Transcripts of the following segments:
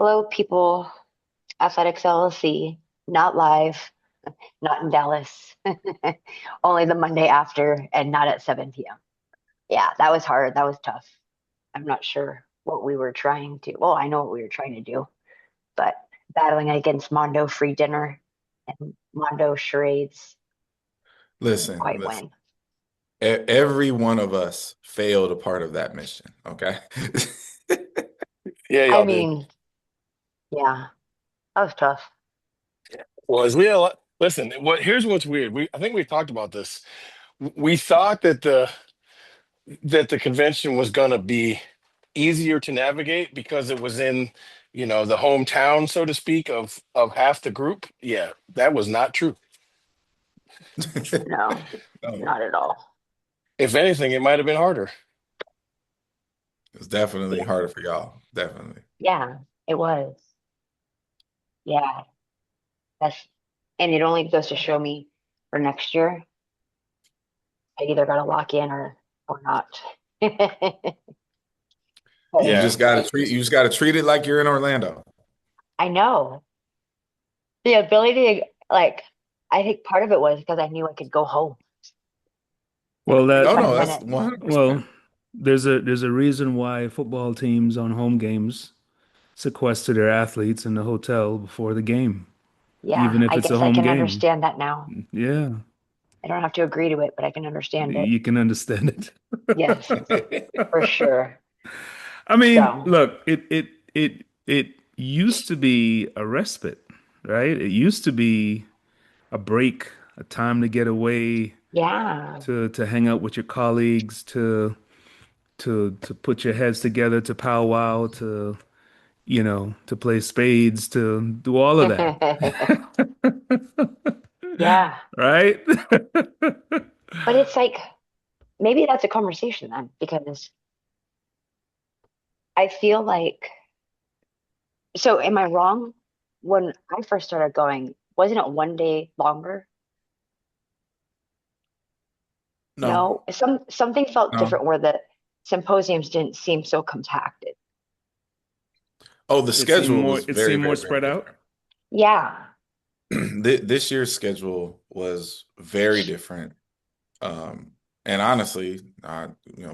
Hello, people. Athletics LLC, not live, not in Dallas. Only the Monday after and not at 7 p.m. Yeah, that was hard. That was tough. I'm not sure what we were trying to, well, I know what we were trying to do, but battling against Mondo free dinner and Mondo charades didn't Listen, quite listen. win. Every one of us failed a part of that mission. Okay. Yeah, I y'all did. mean, yeah, that was tough. Well, as listen, here's what's weird. I think we talked about this. We thought that the convention was going to be easier to navigate because it was in, the hometown, so to speak, of half the group. Yeah, that was not true. No, No, not at all. If anything, it might have been harder. it's definitely Yeah, harder for y'all. Definitely. yeah, it was. Yeah, that's, and it only goes to show me for next year. I either got to lock in or not. You Yeah. just gotta treat it like you're in Orlando. I know the ability to like. I think part of it was because I knew I could go home in Well, that Oh five no, that's minutes. 100%. well, there's a reason why football teams on home games sequester their athletes in the hotel before the game, even Yeah, if I it's a guess I home can game. understand that now. Yeah, I don't have to agree to it, but I can understand it. you can understand Yes, it. for sure. I mean, So, look, it used to be a respite, right? It used to be a break, a time to get away, yeah. to hang out with your colleagues, to put your heads together, to powwow, to play spades, to do all of that. Yeah, Right? but it's like maybe that's a conversation then because I feel like, so am I wrong? When I first started going, wasn't it 1 day longer? No, No, something felt no. different where the symposiums didn't seem so compacted. Oh, the schedule was It very, seemed more very, very spread out. different. Yeah. This year's schedule was very different. And honestly,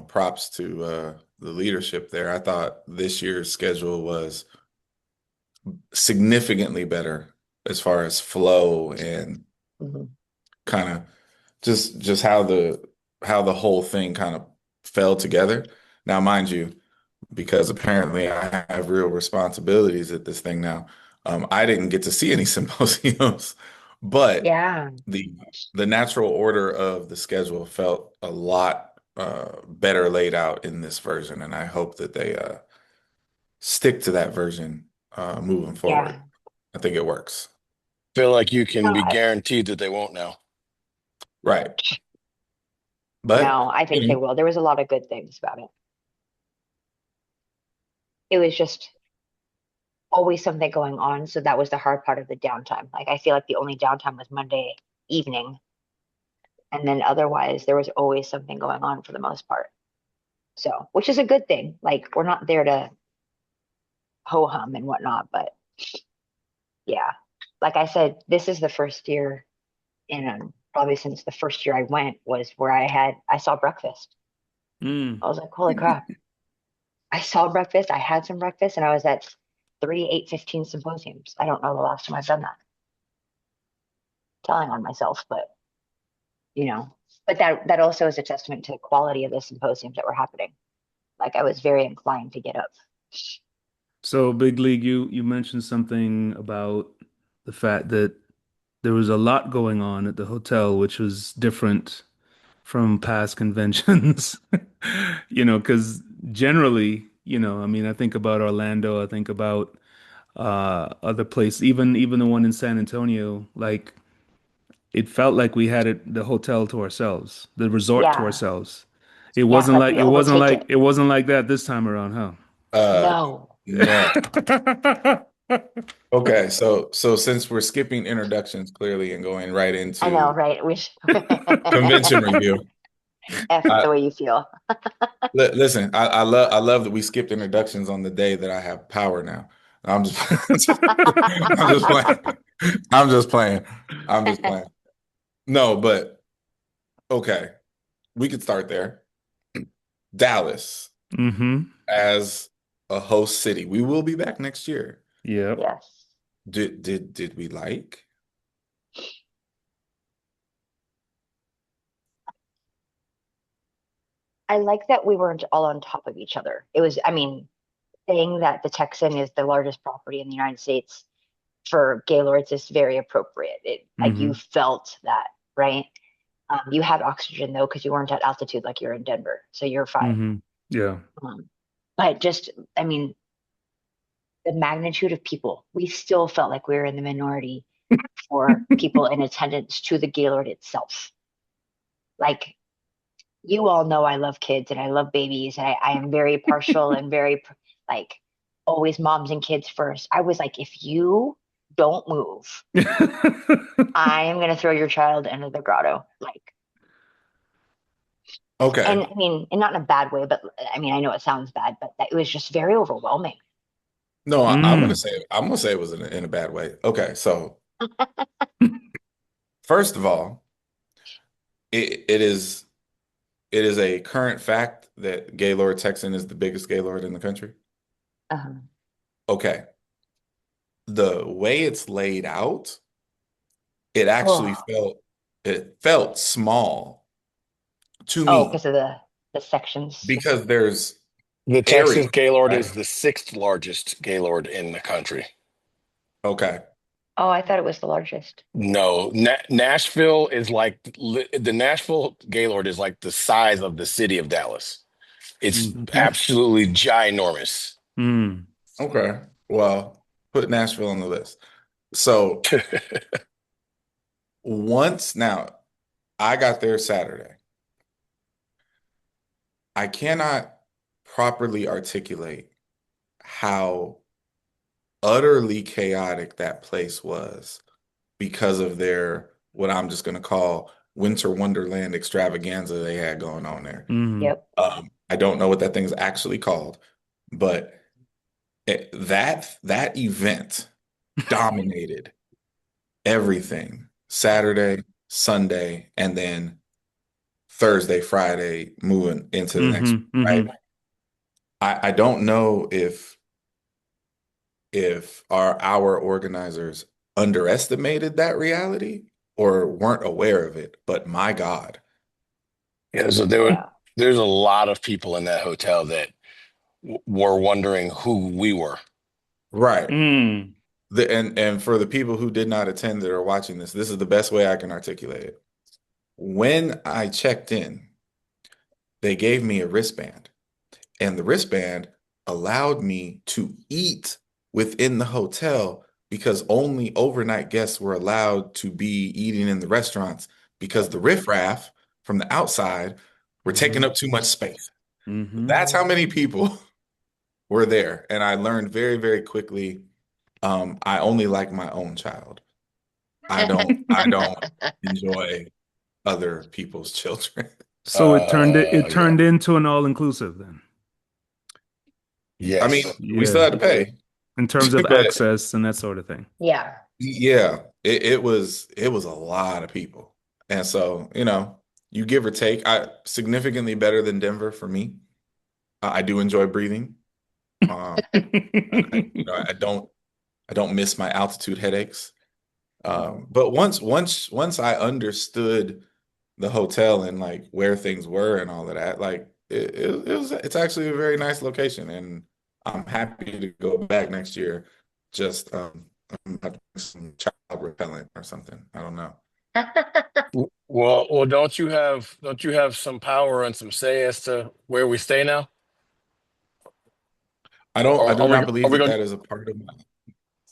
props to the leadership there. I thought this year's schedule was significantly better as far as flow and Mhm. kind of just how the whole thing kind of fell together. Now, mind you, because apparently I have real responsibilities at this thing now, I didn't get to see any symposiums, but Yeah. the the natural order of the schedule felt a lot better laid out in this version, and I hope that they stick to that version moving forward. Yeah. I think it works. Feel like you can No, be guaranteed that they won't now. Right. no, But I think they will. There was a lot of good things about it. It was just always something going on. So that was the hard part of the downtime. Like I feel like the only downtime was Monday evening. And then otherwise there was always something going on for the most part. So, which is a good thing. Like we're not there to ho hum and whatnot, but yeah. Like I said, this is the first year in probably since the first year I went was where I saw breakfast. Mm. I was like, holy crap. I saw breakfast, I had some breakfast, and I was at three 8:15 symposiums. I don't know the last time I've done that. Telling on myself, but you know, but that also is a testament to the quality of the symposiums that were happening. Like I was very inclined to get up. So, Big League, you mentioned something about the fact that there was a lot going on at the hotel, which was different from past conventions. Because generally, I mean, I think about Orlando, I think about other places, even the one in San Antonio, like it felt like we had the hotel to ourselves, the resort to Yeah, ourselves. It yeah, wasn't like like we it wasn't like overtake it wasn't like that this time around, huh? uh, No, no. Okay, so since we're skipping introductions clearly and going right I know, into right? convention review, F the I, way you feel. listen, I love that we skipped introductions on the day that I have power now. I'm just, I'm just playing. I'm just playing. I'm just playing. No, but okay, we could start there. Dallas Mm-hmm. as a host city. We will be back next year. Yep. Yes. Did we like? I like that we weren't all on top of each other. It was, I mean, saying that the Texan is the largest property in the United States for Gaylords is very appropriate. It like Mm-hmm. you felt that, right? You had oxygen though, because you weren't at altitude like you're in Denver, so you're fine. Mm-hmm. Yeah. Um, but just, I mean, the magnitude of people, we still felt like we were in the minority for people in attendance to the Gaylord itself. Like you all know I love kids and I love babies and I am very partial and very like always moms and kids first. I was like, if you don't move, I am gonna throw your child into the grotto. Like, Okay. and I mean, and not in a bad way, but I mean, I know it sounds bad, but that, it was just very overwhelming. No, Mm. I'm gonna say it was in a bad way. Okay, so first of all, it is a current fact that Gaylord Texan is the biggest Gaylord in the country. Um, Okay. The way it's laid out, it actually oh, felt small to oh, me because of the sections. because there's The area, Texas Gaylord right? is the sixth largest Gaylord in the country. Okay. Oh, I thought it was the largest. No, Nashville is like the Nashville Gaylord is like the size of the city of Dallas. It's Mm-hmm. absolutely ginormous. Mm. Okay. Well, put Nashville on the list. So once now, I got there Saturday. I cannot properly articulate how utterly chaotic that place was because of their what I'm just going to call Winter Wonderland extravaganza they had going on there. Mm. Yep. I don't know what that thing's actually called, but that event dominated everything Saturday, Sunday, and then Thursday, Friday, moving into the next Mm-hmm. week, right? Mm-hmm. I don't know if our organizers underestimated that reality or weren't aware of it, but my God. Yeah, so Yeah. there's a lot of people in that hotel that were wondering who we were. Right. Mm. And for the people who did not attend that are watching this is the best way I can articulate it. When I checked in, they gave me a wristband, and the wristband allowed me to eat within the hotel because only overnight guests were allowed to be eating in the restaurants because the riffraff from the outside were taking Mm-hmm. up too much space. Mm-hmm. That's how many people were there. And I learned very, very quickly, I only like my own child. I don't enjoy other people's children. So it Yeah. turned into an all-inclusive then. I mean, Yes. we still Yeah. had to pay, In terms of but access and that sort of thing. Yeah. yeah, it was a lot of people. And so, you give or take, I significantly better than Denver for me. I do enjoy breathing. Um, I don't miss my altitude headaches. But once I understood the hotel and like where things were and all of that, like it's actually a very nice location, and I'm happy to go back next year. Just I'm gonna have to bring some child repellent or something. I don't know. Well, don't you have some power and some say as to where we stay now? I Or do are we not are believe we that going that is a part of my.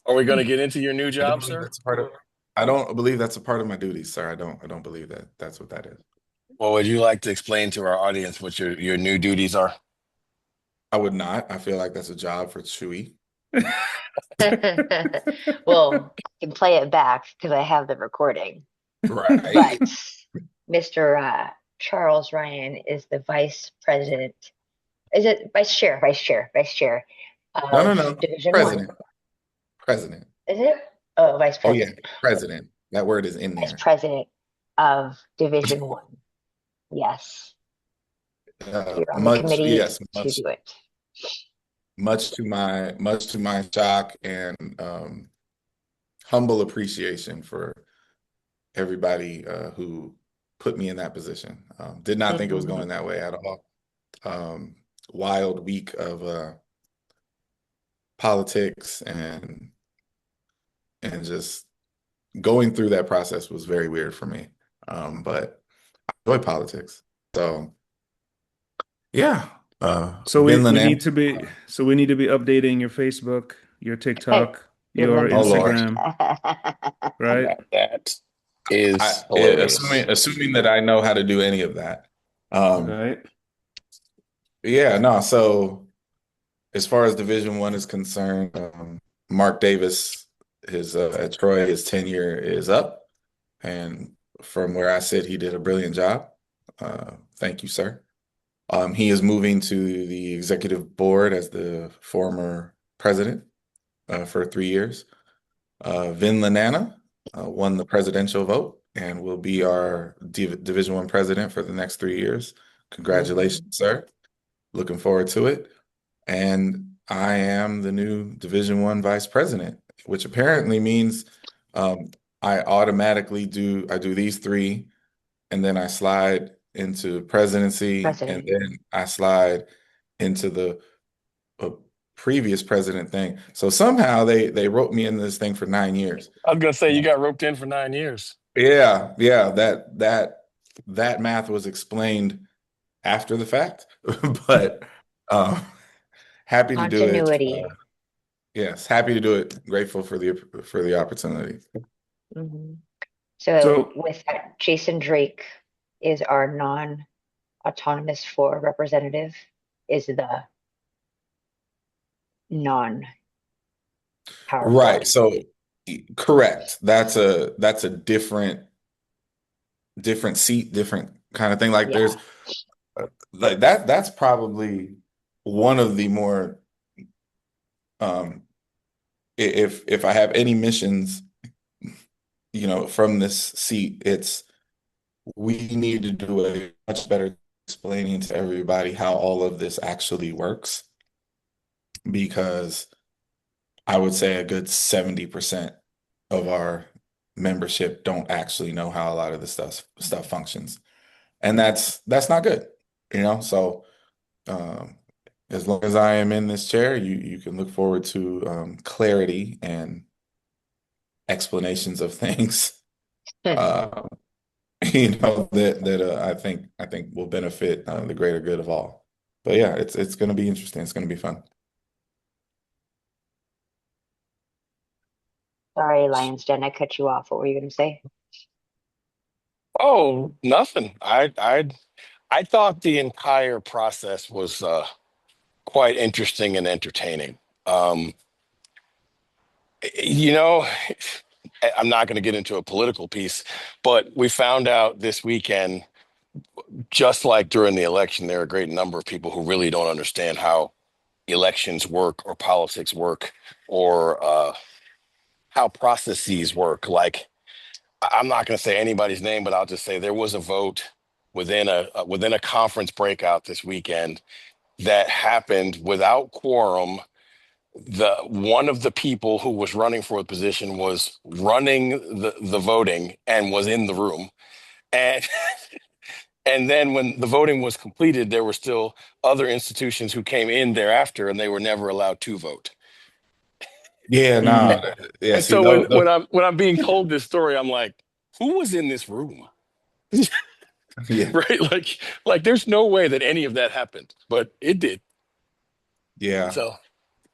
are we going to get into your new I don't job, believe sir? that's a part of. I don't believe that's a part of my duties, sir. I don't believe that that's what that is. Well, would you like to explain to our audience what your new duties are? I would not. I feel like that's a job for Chewy. Well, I can play it back because I have the recording. Right. But Mr. Charles Ryan is the vice president. Is it vice chair? Vice chair. Vice chair No, no, of no. Division One. President. President. Is it? Oh, vice Oh yeah, president. president. That word is in Vice there. president of Division One. Yes. You're on the Much, committee yes, to do it. much to my shock and humble appreciation for everybody who put me in that position. Did not think it was Mhm. going that way at all. Um, Wild week of politics and just going through that process was very weird for me. But I enjoy politics. So yeah. So we Vinland need and to be updating your Facebook, your Hey, TikTok, your Finland oh and Lord. Instagram, right? That is Assuming hilarious. assuming that I know how to do any of that. Um, Right. yeah, no, so as far as Division 1 is concerned, Mark Davis, his at Troy, his tenure is up, and from where I sit, he did a brilliant job. Thank you, sir. He is moving to the executive board as the former president for 3 years. Vin Lanana won the presidential vote and will be our Division 1 president for the next 3 years. Congratulations, Mhm. sir. Looking forward to it. And I am the new Division 1 vice president, which apparently means um, I do these three, and then I slide into presidency, and President. then I slide into the uh, previous president thing. So somehow they wrote me in this thing for 9 years. I was gonna say you got roped in for 9 years. Yeah, that math was explained after the fact, but um, happy to do it. Continuity. Yes, happy to do it. Grateful for the opportunity. Mhm. So So with that, Jason Drake is our non-autonomous floor representative, is the non-powerful. Right. So correct. That's a different seat, different kind of thing. Like Yeah. there's like that's probably one of the more um if I have any missions, from this seat, it's we need to do a much better explaining to everybody how all of this actually works because I would say a good 70% of our membership don't actually know how a lot of the stuff functions. And that's not good, So um, as long as I am in this chair, you can look forward to clarity and explanations of things. Uh, that I think will benefit the greater good of all. But yeah, it's going to be interesting. It's going to be fun. Sorry, Lion's Den, I cut you off. What were you going to say? Oh, nothing. I thought the entire process was quite interesting and entertaining. Um, you know, I'm not going to get into a political piece, but we found out this weekend, just like during the election, there are a great number of people who really don't understand how elections work or politics work or how processes work. Like, I'm not going to say anybody's name, but I'll just say there was a vote within a conference breakout this weekend that happened without quorum. The one of the people who was running for the position was running the voting and was in the room. And and then when the voting was completed, there were still other institutions who came in thereafter and they were never allowed to vote. Yeah, no, mm, yeah. And See, so those, those when I'm being told this story, I'm like, who was in this room? yeah, Right? Like there's no way that any of that happened, but it did. yeah. So,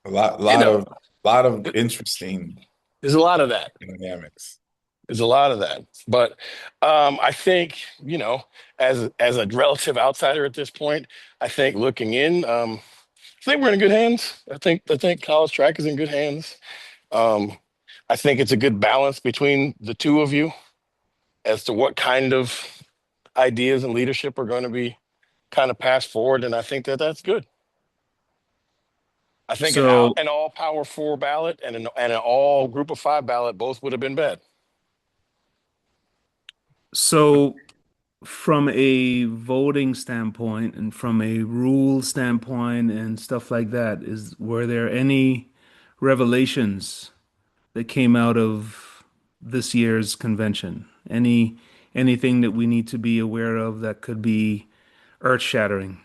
A lot, you lot know, of, lot of interesting there's a lot of that. dynamics. There's a lot of that. But I think, as a relative outsider at this point, I think looking in, I think we're in good hands. I think college track is in good hands. Um, I think it's a good balance between the two of you as to what kind of ideas and leadership are going to be kind of passed forward, and I think that that's good. I think So, an all power four ballot and an all group of five ballot both would have been bad. so from a voting standpoint and from a rule standpoint and stuff like that, were there any revelations that came out of this year's convention? Anything that we need to be aware of that could be earth-shattering?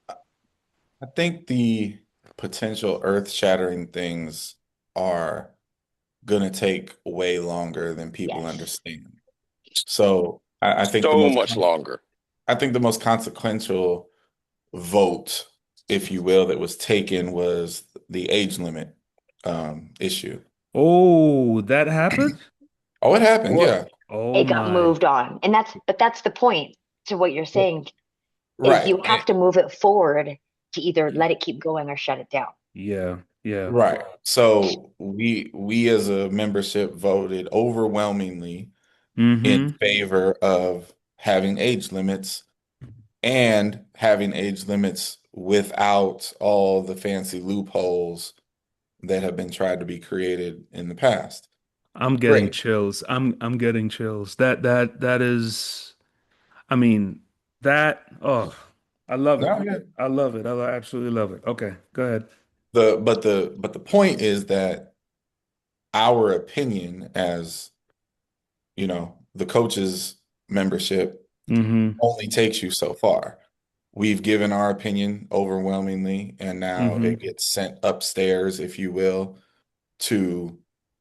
I think the potential earth-shattering things are going to take way longer than people Yes. understand. So I think So much longer. I think the most consequential vote, if you will, that was taken was the age limit issue. Oh, that happened? Oh, it happened, What? yeah. Oh It got my. moved on. But that's the point to what you're saying is Right. you have to move it forward to either let it keep going or shut it down. Yeah, yeah. Right. So we as a membership voted overwhelmingly in Mm-hmm. favor of having age limits and having age limits without all the fancy loopholes that have been tried to be created in the past. I'm getting Great. chills. I'm getting chills. That is, I mean, oh, I love it. No, yeah. I love it. I absolutely love it. Okay, go ahead. But the point is that our opinion as, the coaches membership Mm-hmm. only takes you so far. We've given our opinion overwhelmingly, and now Mm-hmm. it gets sent upstairs, if you will, to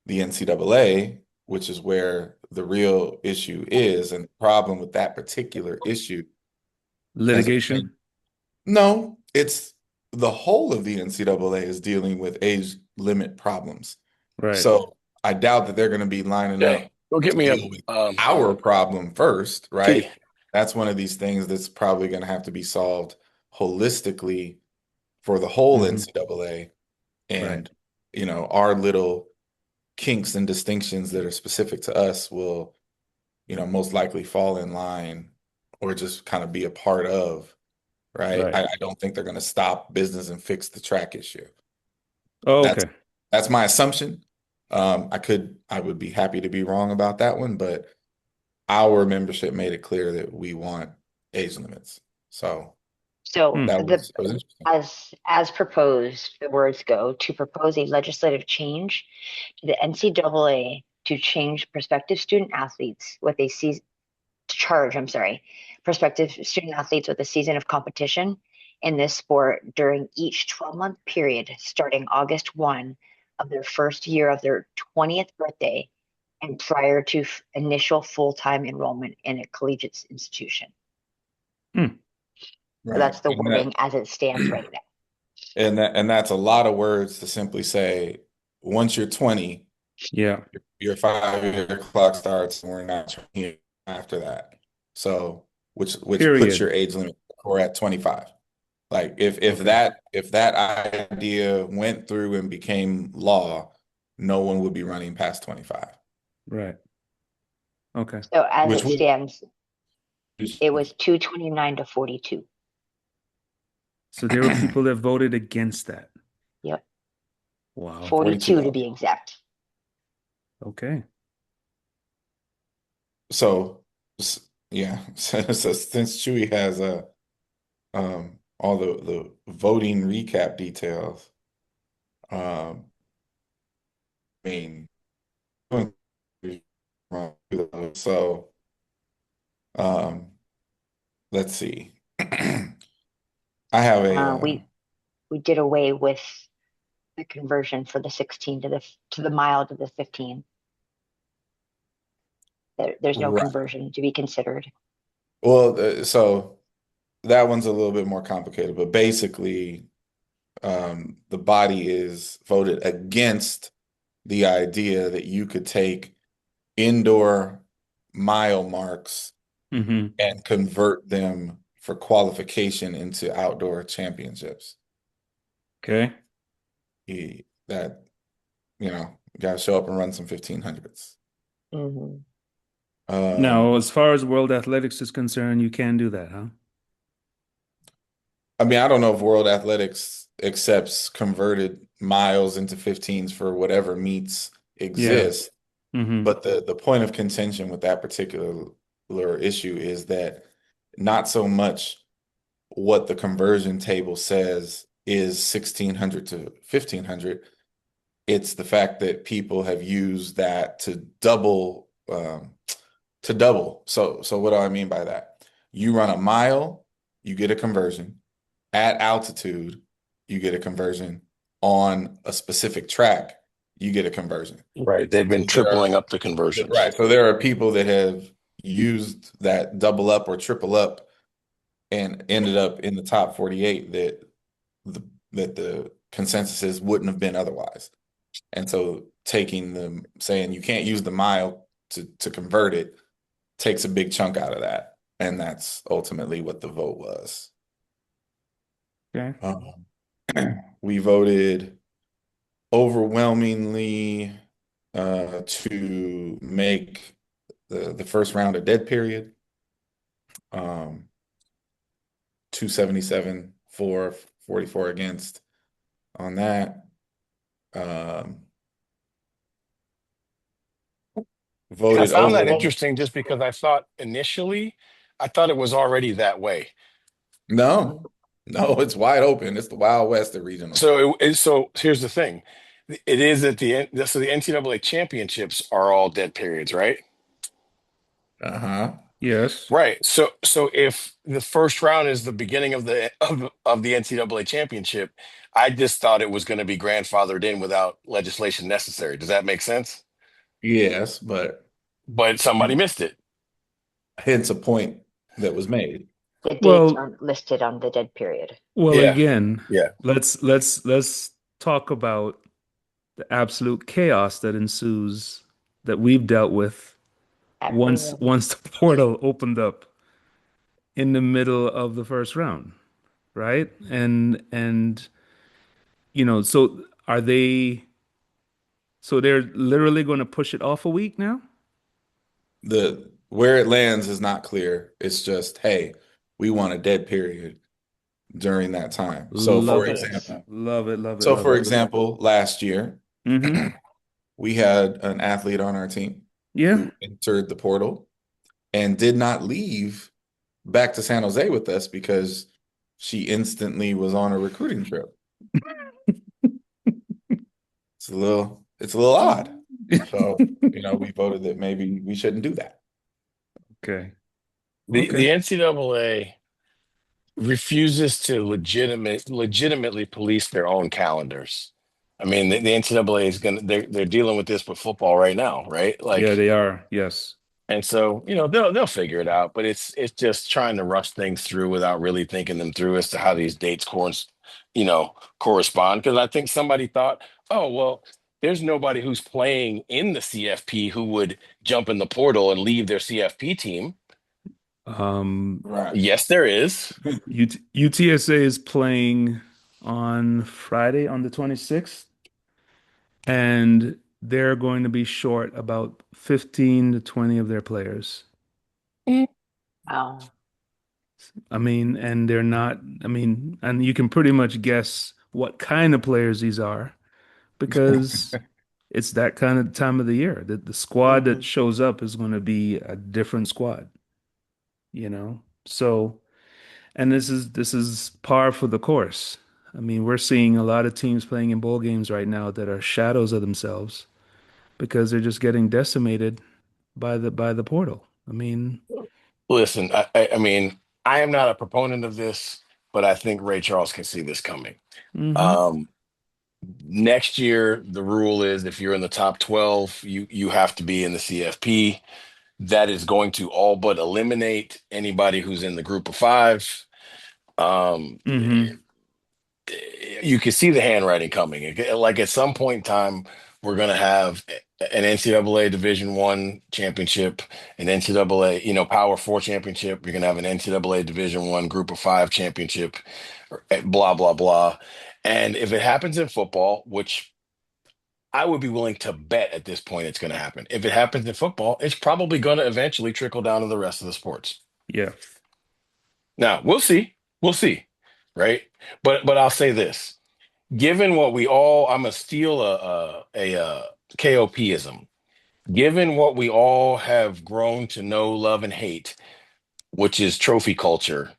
the NCAA, which is where the real issue is. And the problem with that particular issue as it Litigation. no, it's the whole of the NCAA is dealing with age limit problems. Right. So I doubt that they're going to be lining Okay. up Go get to me deal with our problem first, T. right? That's one of these things that's probably going to have to be solved holistically for the whole Mm-hmm. NCAA. Right. And, our little kinks and distinctions that are specific to us will, most likely fall in line or just kind of be a part of, right? Right. I don't think they're going to stop business and fix the track issue. Oh, That's okay. that's my assumption. I would be happy to be wrong about that one, but our membership made it clear that we want age limits. So So Hmm. that was interesting. as proposed, the words go to propose a legislative change to the NCAA to change prospective student athletes with a season to charge, I'm sorry, prospective student athletes with a season of competition in this sport during each 12-month period starting August 1 of their first year of their 20th birthday and prior to initial full-time enrollment in a collegiate institution. Hmm. So Right. that's the wording as it stands right now. And that's a lot of words to simply say, once you're 20, Yeah. your 5-year clock starts and we're not training after that. So which puts Period. your age limit or at 25. Like Okay. if that idea went through and became law, no one would be running past 25. Right. Okay. So as Which it would stands, it was 229 to 42. So there were people that voted against that. Yep. Wow. 42 to 42. be exact. Okay. So yeah. So since Chewy has all the voting recap details, um, I mean, so um, let's see. I have a We did away with the conversion for the 16 to the mile to the 15. There's no right. conversion to be considered. Well, so that one's a little bit more complicated, but basically, the body is voted against the idea that you could take indoor mile marks Mm-hmm. and convert them for qualification into outdoor championships. Okay. That, got to show up and run some 1500s. Mhm. Now, Um, as far as world athletics is concerned, you can do that, huh? I mean, I don't know if World Athletics accepts converted miles into 15s for whatever meets Yeah. exist, Hmm. but the point of contention with that particular issue is that not so much what the conversion table says is 1600 to 1500. It's the fact that people have used that to double. So what do I mean by that? You run a mile, you get a conversion. At altitude, you get a conversion. On a specific track, you get a conversion. Right. They've been So there tripling up the conversions. right. So there are people that have used that double up or triple up and ended up in the top 48 the that the consensus wouldn't have been otherwise. And so taking them saying you can't use the mile to convert it takes a big chunk out of that. And that's ultimately what the vote was. Okay. We voted overwhelmingly to make the first round a dead period. 277 for, 44 against on that. I Voted found that over. interesting just because I thought initially, I thought it was already that way. No, no, it's wide open. It's the Wild West of regionals. So here's the thing. It is at the end. So the NCAA championships are all dead periods, right? Uh-huh. Yes. Right. So if the first round is the beginning of the NCAA championship, I just thought it was going to be grandfathered in without legislation necessary. Does that make sense? Yes, but But somebody missed it. hence a point that was made. The dates Well, aren't listed on the dead period. well, Yeah. again, Yeah. let's talk about the absolute chaos that ensues that we've dealt with once Everyone. once the portal opened up in the middle of the first round, right? And so are they so they're literally going to push it off a week now? The where it lands is not clear. It's just, hey, we want a dead period during that time. So for Love it. example, Love it, love it, love it. last year, Mm-hmm. we had an athlete on our team Yeah. who entered the portal and did not leave back to San Jose with us because she instantly was on a recruiting trip. It's a little odd. So, we voted that maybe we shouldn't do that. Okay. The NCAA refuses to legitimately police their own calendars. I mean, the NCAA is they're dealing with this with football right now, right? Yeah, Like, they are. Yes. and so they'll figure it out, but it's just trying to rush things through without really thinking them through as to how these dates correspond. Because I think somebody thought, oh well, there's nobody who's playing in the CFP who would jump in the portal and leave their CFP team. Right. Yes, there is. UTSA is playing on Friday on the 26th, and they're going to be short about 15 to 20 of their players. Oh, I mean, and they're not, I mean, and you can pretty much guess what kind of players these are because it's that kind of time of the year. The squad that shows up is going to be a different squad, you know? So, and this is par for the course. I mean, we're seeing a lot of teams playing in bowl games right now that are shadows of themselves because they're just getting decimated by the portal. I mean, Listen, I mean, I am not a proponent of this, but I think Ray Charles can see this coming. hmm Um, Next year, the rule is if you're in the top 12, you have to be in the CFP. That is going to all but eliminate anybody who's in the group of five. Um, hmm you can see the handwriting coming. Like at some point in time, we're going to have an NCAA Division One championship, an NCAA, Power Four championship. You're going to have an NCAA Division One Group of Five championship, blah blah blah. And if it happens in football, which I would be willing to bet at this point it's going to happen. If it happens in football, it's probably going to eventually trickle down to the rest of the sports. Yeah. Now we'll see. We'll see. right? But I'll say this: given what we all, I'm gonna steal a KOPism. Given what we all have grown to know, love, and hate, which is trophy culture,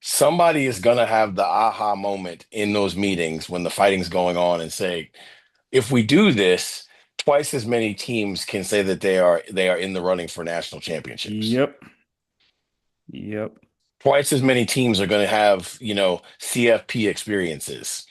somebody is gonna have the aha moment in those meetings when the fighting's going on and say, if we do this, twice as many teams can say that they are in the running for national championships. Yep. Yep. Twice as many teams are going to have, CFP experiences.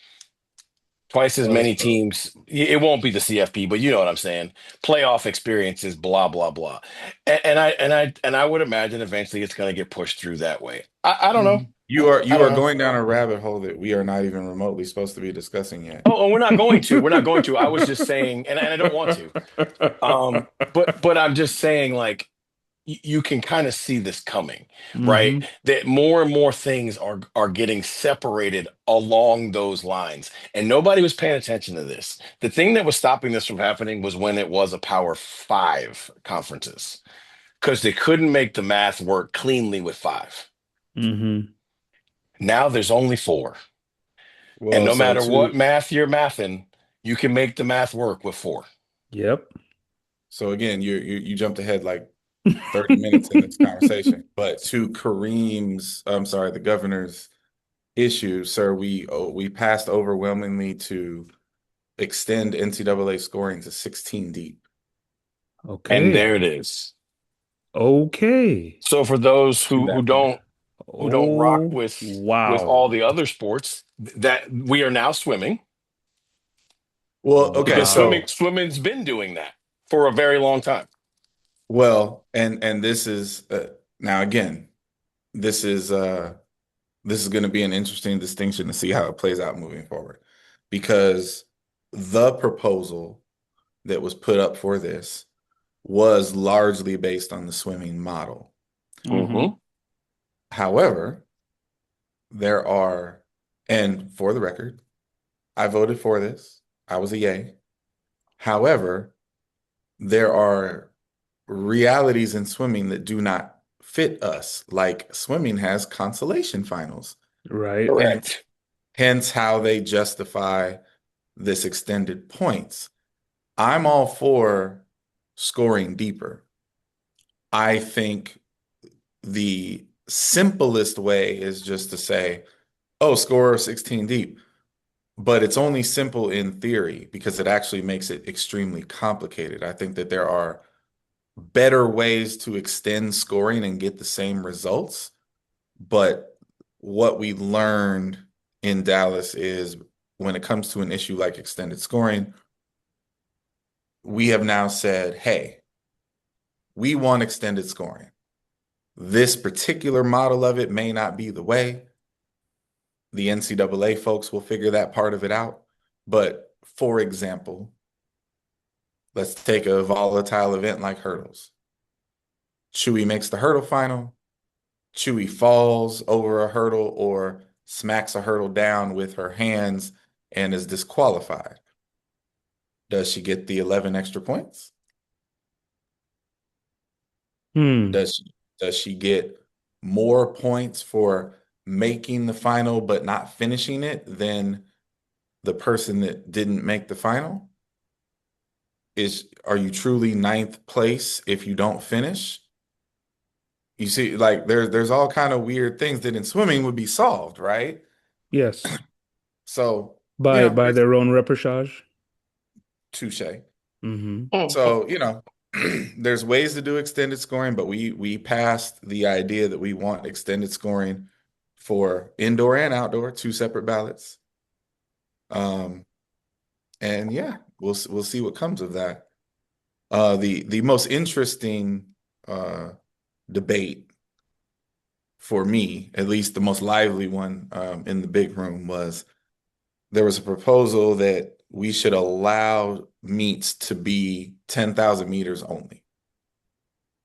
Twice as Well, many teams. It won't be the CFP, but you know what I'm saying. Playoff experiences, blah blah blah. And I would imagine eventually it's going to get pushed through that way. I don't know. Mhm. you are I you don't are know. going down a rabbit hole that we are not even remotely supposed to be discussing yet. Oh, we're not going to. We're not going to. I was just saying, and I don't want to. But I'm just saying, like, you can kind of see this coming, right? Mhm. That more and more things are getting separated along those lines, and nobody was paying attention to this. The thing that was stopping this from happening was when it was a Power Five conferences, because they couldn't make the math work cleanly with five. Mhm. Now there's only four, and Well, no so matter what two. math you're mathing, you can make the math work with four. Yep. So again, you jumped ahead like 30 minutes in this conversation. But to Kareem's, I'm sorry, the governor's issue, sir, we passed overwhelmingly to extend NCAA scoring to 16 deep. And Okay. there it is. Okay. So for those To who that point. don't rock Oh, with all wow. the other sports, that we are now swimming, Well, okay, because so Wow. swimming's been doing that for a very long time. well, and this is now again, this is uh this is going to be an interesting distinction to see how it plays out moving forward, because the proposal that was put up for this was largely based on the swimming model. Mm-hmm. However, there are, and for the record, I voted for this. I was a yay. However, there are realities in swimming that do not fit us, like swimming has consolation finals. Right. Hence, Correct. hence how they justify this extended points. I'm all for scoring deeper. I think the simplest way is just to say, oh, score 16 deep. But it's only simple in theory because it actually makes it extremely complicated. I think that there are better ways to extend scoring and get the same results. But what we learned in Dallas is when it comes to an issue like extended scoring, we have now said, hey, we want extended scoring. This particular model of it may not be the way. The NCAA folks will figure that part of it out. But for example, let's take a volatile event like hurdles. Chewy makes the hurdle final. Chewy falls over a hurdle or smacks a hurdle down with her hands and is disqualified. Does she get the 11 extra points? Hmm. Does she get more points for making the final but not finishing it than the person that didn't make the final? Are you truly ninth place if you don't finish? You see, like there's all kind of weird things that in swimming would be solved, right? Yes. So, By it's their own reperchage. touche. Mm-hmm. So, there's ways to do extended scoring, but we passed the idea that we want extended scoring for indoor and outdoor, two separate ballots. And yeah, we'll see what comes of that. The most interesting debate for me, at least the most lively one in the big room, was there was a proposal that we should allow meets to be 10,000 meters only,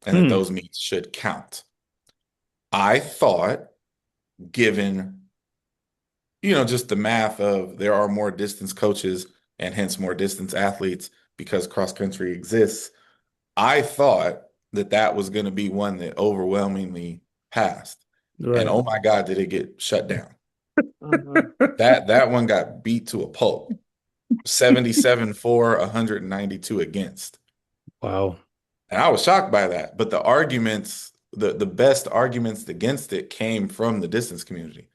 and that Hmm. those meets should count. I thought, given, just the math of there are more distance coaches and hence more distance athletes because cross country exists, I thought that that was going to be one that overwhelmingly passed. And Right. oh my God, did it get shut down? Mhm. That one got beat to a pulp. 77 for, 192 against. Wow. And I was shocked by that. But the arguments, the best arguments against it came from the distance community.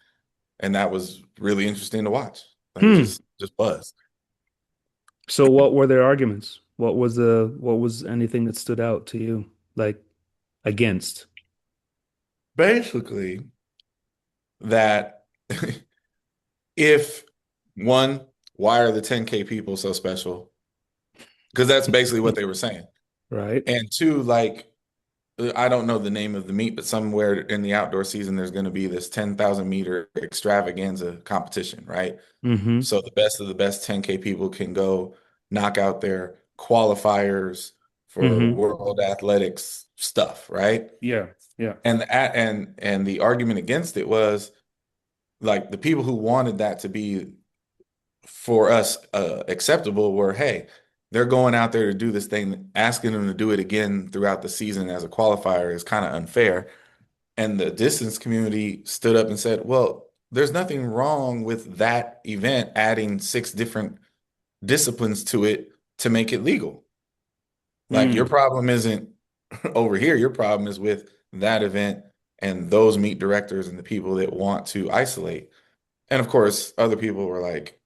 And that was really interesting to watch. Like it Hmm. just buzzed. So what were their arguments? What was anything that stood out to you, like against? Basically, that if one, why are the 10K people so special? Because that's basically what they were saying. Right? And two, like, I don't know the name of the meet, but somewhere in the outdoor season, there's going to be this 10,000 meter extravaganza competition, right? Mm-hmm. So the best of the best 10K people can go knock out their qualifiers for Mm-hmm. world athletics stuff, right? Yeah. Yeah. And the argument against it was like the people who wanted that to be for us acceptable were, hey, they're going out there to do this thing, asking them to do it again throughout the season as a qualifier is kind of unfair. And the distance community stood up and said, well, there's nothing wrong with that event adding 6 different disciplines to it to make it legal. Like your Mm. problem isn't over here. Your problem is with that event and those meet directors and the people that want to isolate. And of course, other people were like,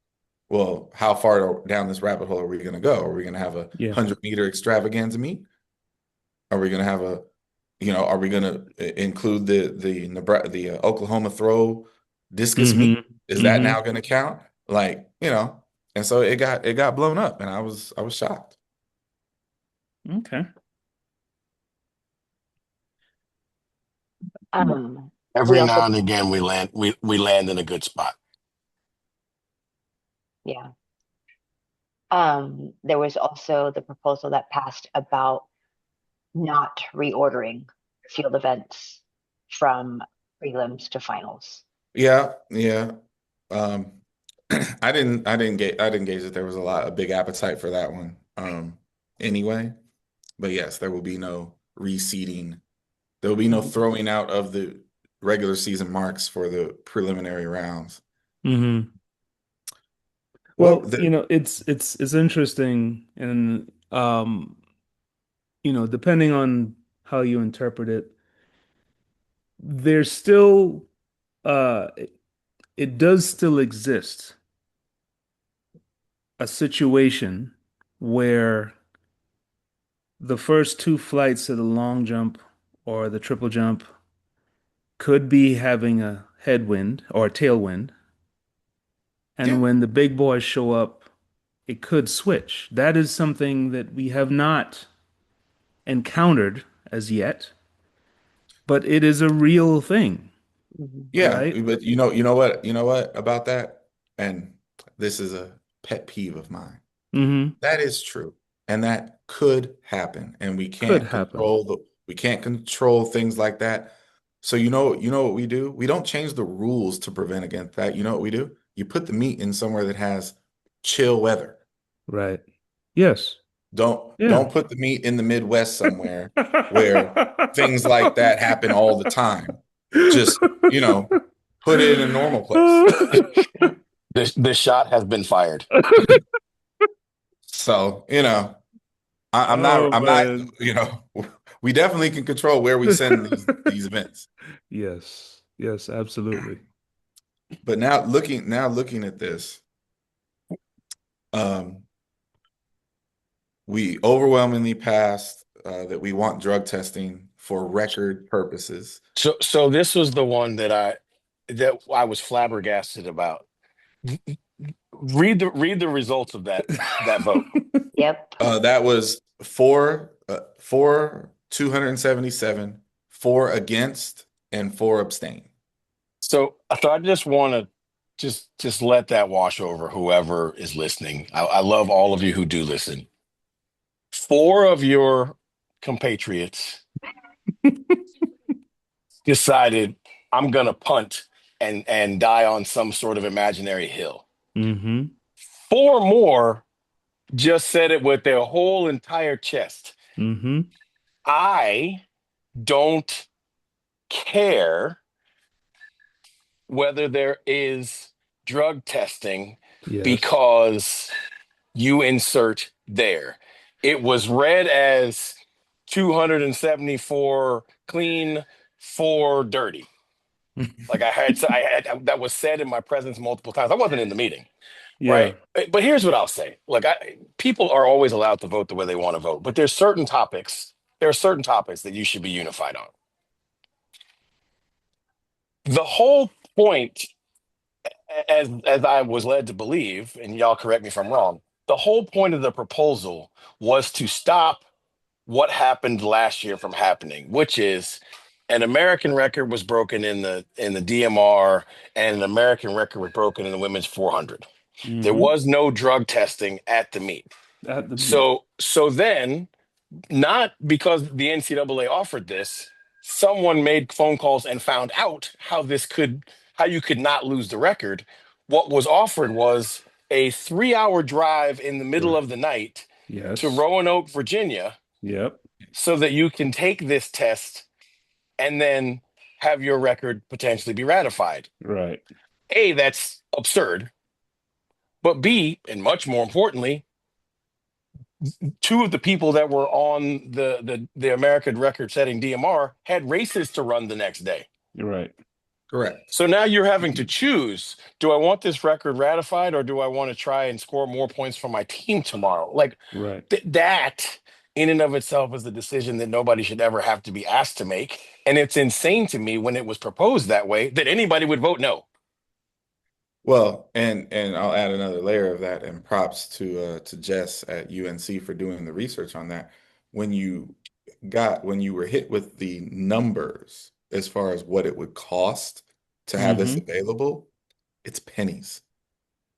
well, how far down this rabbit hole are we going to go? Are we going to have a Yeah. 100-meter extravaganza meet? Are we going to have are we going to include the Oklahoma throw discus meet? Mm-hmm. Is that Mm-hmm. now going to count? Like, and so it got blown up, and I was shocked. Okay. We Every also, now and again, we land in a good spot. yeah. There was also the proposal that passed about not reordering field events from prelims to finals. Yeah, yeah. Um, I didn't gauge that there was a big appetite for that one. Anyway, but yes, there will be no reseeding. There will be no throwing out of the regular season marks for the preliminary rounds. Mm-hmm. What Well, the, it's interesting, and depending on how you interpret it, there's still it does still exist a situation where the first two flights of the long jump or the triple jump could be having a headwind or a tailwind, and yeah, when the big boys show up, it could switch. That is something that we have not encountered as yet, but it is a real thing, Mhm. yeah, right? but you know what about that? And this is a pet peeve of mine. Mm-hmm. That is true. And that could happen. And Could happen. we can't control things like that. So you know what we do? We don't change the rules to prevent against that. You know what we do? You put the meat in somewhere that has chill weather. Right. Yes. Yeah. Don't put the meat in the Midwest somewhere where things like that happen all the time. Just, put it in a normal place. The shot has been fired. So, Oh I'm not, man. we definitely can control where we send these events. Yes. Yes, absolutely. But now looking at this, um, we overwhelmingly passed that we want drug testing for record purposes. So this was the one that I was flabbergasted about. Read the results of that vote. Yep. That was for 277, 4 against, and 4 abstain. So I thought I just want to just let that wash over whoever is listening. I love all of you who do listen. 4 of your compatriots decided I'm gonna punt and die on some sort of imaginary hill. Mm-hmm. 4 more just said it with their whole entire chest. Mm-hmm. I don't care whether there is drug testing Yes. because you insert there. It was read as 274 clean, 4 dirty. Like that was said in my presence multiple times. I wasn't in the meeting, Yeah. right? But here's what I'll say. Like people are always allowed to vote the way they want to vote, but there are certain topics that you should be unified on. The whole point, as I was led to believe, and y'all correct me if I'm wrong, the whole point of the proposal was to stop what happened last year from happening, which is an American record was broken in the DMR, and an American record was broken in the women's 400. There Hmm. was no drug testing at the meet. At the meet. So then, not because the NCAA offered this, someone made phone calls and found out how you could not lose the record. What was offered was a 3-hour drive in the middle of the night to Yes. Roanoke, Virginia, Yep. so that you can take this test and then have your record potentially be ratified. Right. A, that's absurd. But B, and much more importantly, two of the people that were on the American record setting DMR had races to run the next day. You're right. Correct. So now you're having to choose, do I want this record ratified, or do I want to try and score more points for my team tomorrow? Like Right. that in and of itself is a decision that nobody should ever have to be asked to make. And it's insane to me when it was proposed that way that anybody would vote no. Well, and I'll add another layer of that, and props to Jess at UNC for doing the research on that. When you were hit with the numbers as far as what it would cost to have this Hmm. available, it's pennies.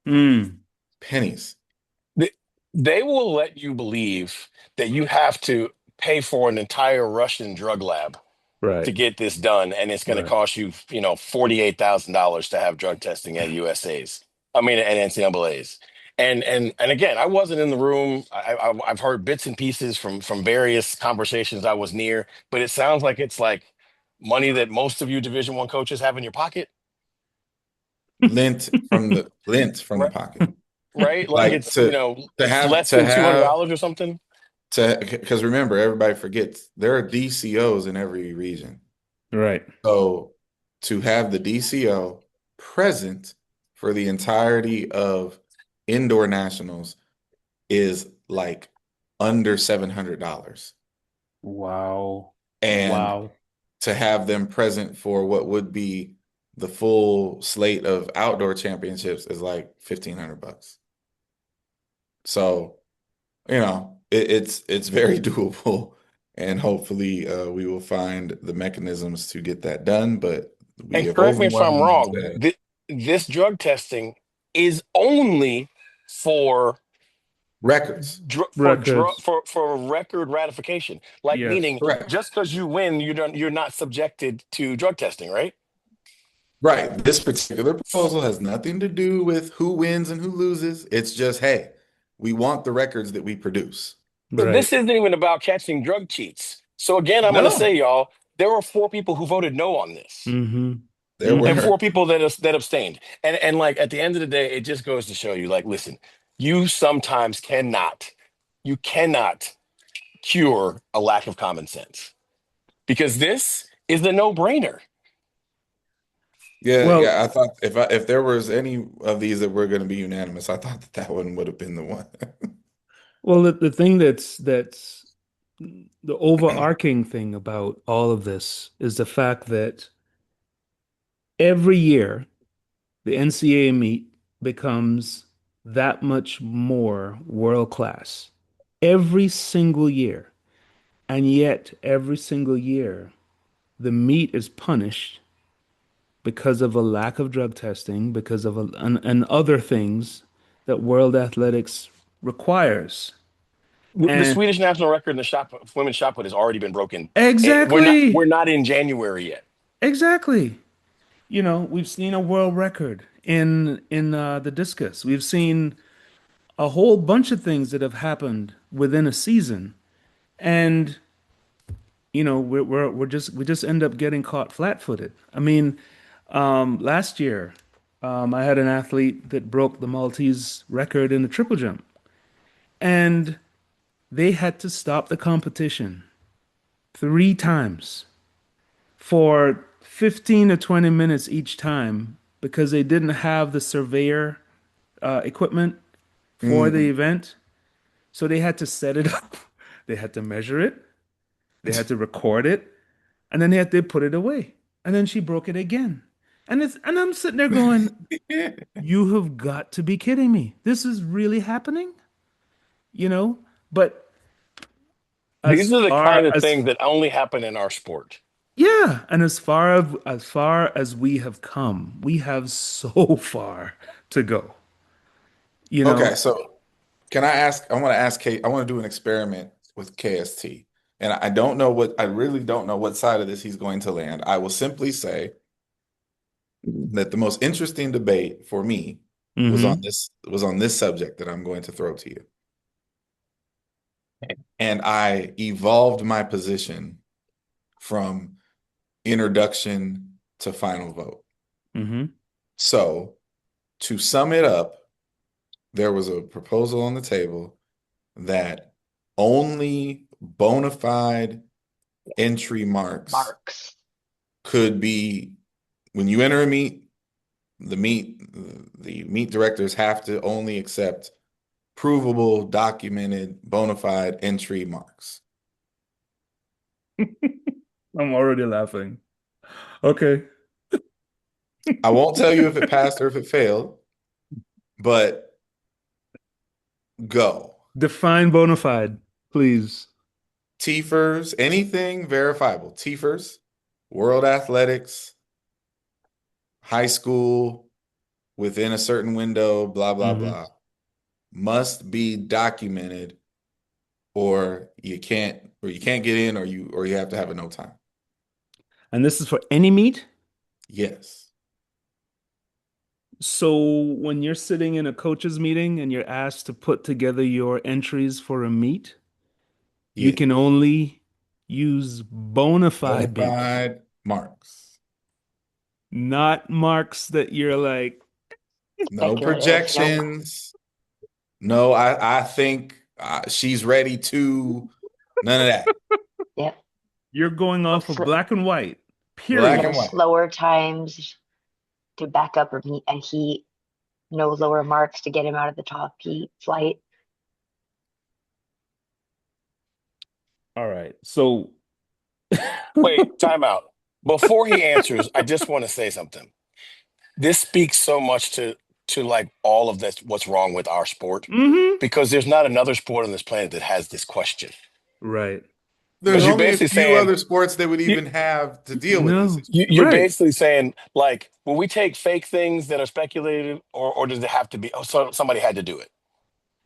Mm. Pennies. They will let you believe that you have to pay for an entire Russian drug lab Right. to get this done, and it's going to Right. cost you, $48,000 to have drug testing at USA's. I mean, at NCAA's. And again, I wasn't in the room. I've heard bits and pieces from various conversations I was near, but it sounds like it's like money that most of you Division I coaches have in your pocket, Lent from the pocket. right? Like Like it's to it's have less to than have $200 or something. because remember, everybody forgets there are DCOs in every region. Right. So to have the DCO present for the entirety of indoor nationals is like under $700. Wow. And Wow. to have them present for what would be the full slate of outdoor championships is like $1,500. So, it's very doable, and hopefully we will find the mechanisms to get that done. But we And have correct me if I'm overwhelmingly wrong, said this drug testing is only for records. Records. for record ratification. Like Yes. meaning, Correct. just because you win, you're not subjected to drug testing, right? Right. This particular proposal has nothing to do with who wins and who loses. It's just, hey, we want the records that we produce. So Right. this isn't even about catching drug cheats. So again, I'm going to say, No, y'all, there were 4 people who voted no on this, Mm-hmm. there and Mm-hmm. 4 were. people that abstained. And like at the end of the day, it just goes to show you, like, listen, you sometimes you cannot cure a lack of common sense, because this is the no-brainer. Yeah, Well, yeah. I thought if there was any of these that were going to be unanimous, I thought that one would have been the one. the thing that's the overarching thing about all of this is the fact that every year the NCAA meet becomes that much more world class. Every single year. And yet, every single year, the meet is punished because of a lack of drug testing, because of and other things that world athletics requires. The And Swedish national record in the women's shot put has already been broken. We're exactly, not in January yet. exactly. We've seen a world record in the discus. We've seen a whole bunch of things that have happened within a season, and we just end up getting caught flat-footed. I mean, last year, I had an athlete that broke the Maltese record in the triple jump, and they had to stop the competition 3 times for 15 to 20 minutes each time because they didn't have the surveyor equipment for the Mm. event. So they had to set it up, they had to measure it, they had to record it, and then they had to put it away. And then she broke it again. And I'm sitting there going, you have got to be kidding me. This is really happening, you know? But as These are the far kind of as things that only happen in our sport. yeah, and as far as we have come, we have so far to go. You know? Okay, so can I ask? I want to ask Kate. I want to do an experiment with KST, and I don't know what. I really don't know what side of this he's going to land. I will simply say that the most interesting debate for me Mm-hmm. was on this subject that I'm going to throw to you, and I evolved my position from introduction to final vote. Mm-hmm. So to sum it up, there was a proposal on the table that only bona fide entry marks Marks. could be when you enter a meet, the meet directors have to only accept provable, documented, bona fide entry marks. I'm already laughing. Okay. I won't tell you if it passed or if it failed, but go. Define bona fide, please. TFers, anything verifiable. TFers, World Athletics, high school, within a certain window, blah, blah, Mm-hmm. blah, must be documented or you can't get in or you have to have a no time. And this is for any meet? Yes. So when you're sitting in a coaches meeting and you're asked to put together your entries for a meet, you Yeah. can only use bona Bona fide marks, fide marks. not marks that you're like, No Speculative. Nope. projections. No, I think she's ready to none of that. Yep. you're going No, off of black and white, Black no period. and white. slower times to back up a heat. No lower marks to get him out of the top heat flight. All right. So, Wait, time out. Before he answers, I just want to say something. This speaks so much to like all of this, what's wrong with our sport, hmm because there's not another sport on this planet that has this question. right. There's Because But you're only a basically few saying other sports that would you, even have to deal with this no, issue. you're right. basically saying like, will we take fake things that are speculated, or does it have to be? Oh, so somebody had to do it.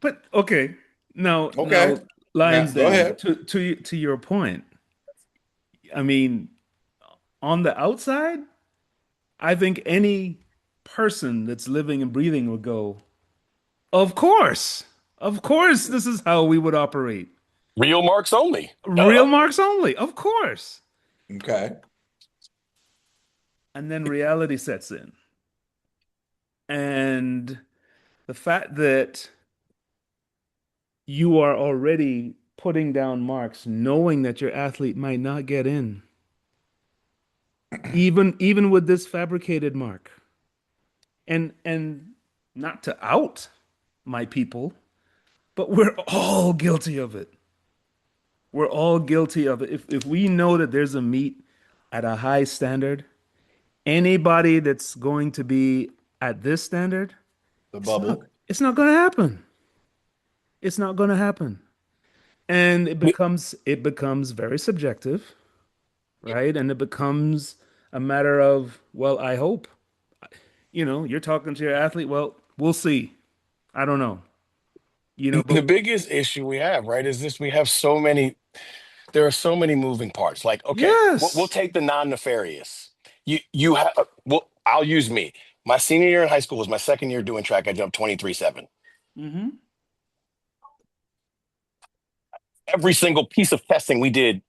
But okay. Now, Okay. Now Lions go Den, ahead. to your point, I mean, on the outside, I think any person that's living and breathing would go, of course. Of course, this is how we would operate. Real marks only. Real Duh. marks only, of course. Okay. And then reality sets in. And the fact that you are already putting down marks, knowing that your athlete might not get in, even with this fabricated mark. And not to out my people, but we're all guilty of it. We're all guilty of it. If we know that there's a meet at a high standard, anybody that's going to be at this standard, The it's not bubble. it's not going to happen. It's not going to happen. And it becomes very subjective, right? And it becomes a matter of, well, I hope. You're talking to your athlete, well, we'll see. I don't know. The But biggest issue we have, right, is this: we have so many. There are so many moving parts. Like, okay, we'll yes. take the non-nefarious. You have. Well, I'll use me. My senior year in high school was my second year doing track. I jumped 23.7. hmm Every single piece of testing we did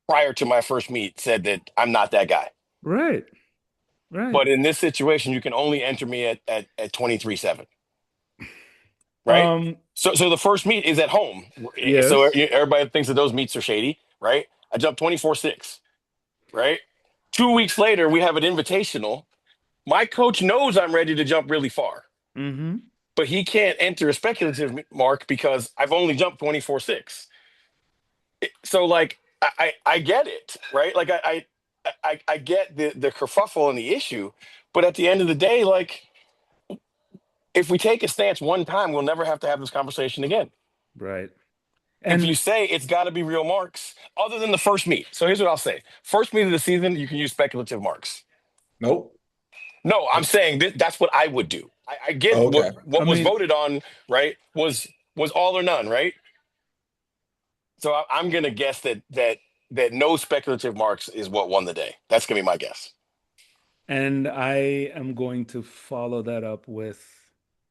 prior to my first meet said that I'm not that guy. Right. Right. But in this situation, you can only enter me at 23.7. Right. So the first meet is at home. So Yes. everybody thinks that those meets are shady. Right. I jumped 24.6. Right. 2 weeks later, we have an invitational. My coach knows I'm ready to jump really far, Mm-hmm. but he can't enter a speculative mark because I've only jumped 24.6. So like I get it, right? Like I get the kerfuffle and the issue, but at the end of the day, like if we take a stance one time, we'll never have to have this conversation again. Right. If you And say it's got to be real marks, other than the first meet. So here's what I'll say: first meet of the season, you can use speculative marks. Nope. No, I'm saying that's what I would do. I get Okay. what I was mean, voted on, right? Was all or none, right? So I'm gonna guess that no speculative marks is what won the day. That's gonna be my guess. and I am going to follow that up with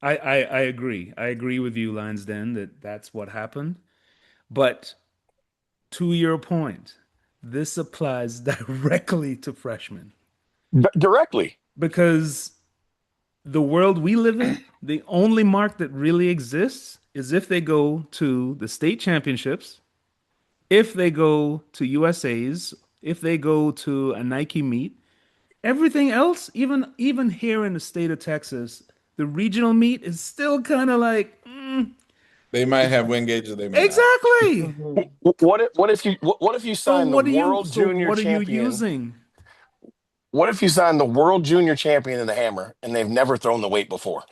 I agree. I agree with you, Lansden, that that's what happened. But to your point, this applies directly to freshmen Directly. because the world we live in, the only mark that really exists is if they go to the state championships, if they go to USA's, if they go to a Nike meet. Everything else, even here in the state of Texas, the regional meet is still kind of like, They might have win gauges, they may not. exactly. Mhm. What if you So sign the what are you world so junior what are you champion? using? What if you sign the world junior champion in the hammer and they've never thrown the weight before?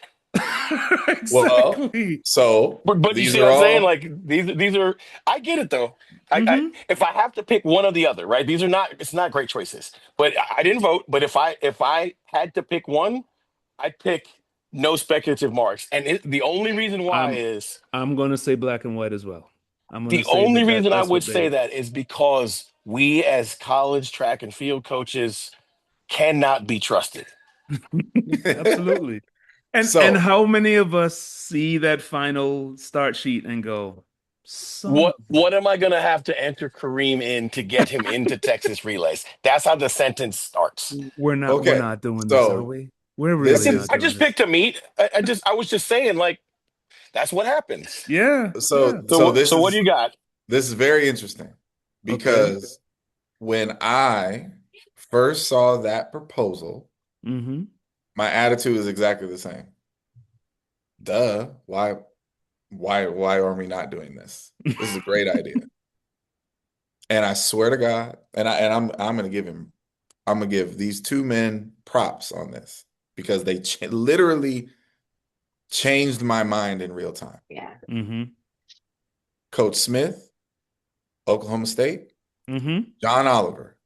Well, Exactly. so But you these see what are I'm saying? all Like these are. I get it though. I Hmm. if I have to pick one or the other, right? These are not. It's not great choices. But I didn't vote. But if I had to pick one, I'd pick no speculative marks. And the only reason why I'm is I'm gonna say black and white as well. I'm gonna the say only that, reason I that's would what say they that is because we as college track and field coaches cannot be trusted. absolutely. And so how many of us see that final start sheet and go, son What of what am I gonna have to enter Kareem in to get him into Texas relays? That's how the sentence starts. we're okay. not doing this, are So we? We're this really not is I doing just this. picked a meet. I was just saying like that's what happens. Yeah, yeah. so this So what do you got? this is very interesting Okay. because when I first saw that proposal, Mm-hmm. my attitude is exactly the same. Duh, why are we not doing this? This is a great idea. And I swear to God, I'm gonna give these two men props on this because they literally changed my mind in real time. Yeah. Mm-hmm. Coach Smith, Oklahoma State, Mm-hmm. John Oliver,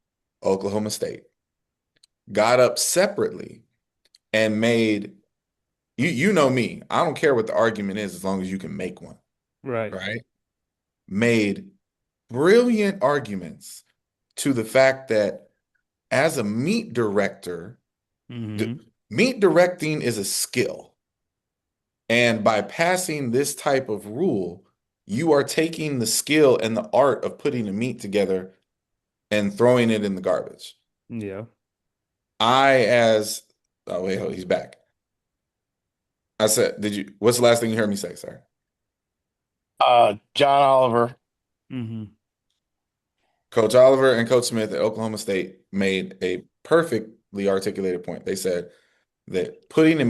Oklahoma State, got up separately and made you know me. I don't care what the argument is as long as you can make one, Right. right? Made brilliant arguments to the fact that as a meet director, Mm-hmm. meet directing is a skill. And by passing this type of rule, you are taking the skill and the art of putting a meet together and throwing it in the garbage. Yeah. Oh wait, hold, he's back. I said, what's the last thing you heard me say, sir? John Oliver. Mm-hmm. Coach Oliver and Coach Smith at Oklahoma State made a perfectly articulated point. They said that putting a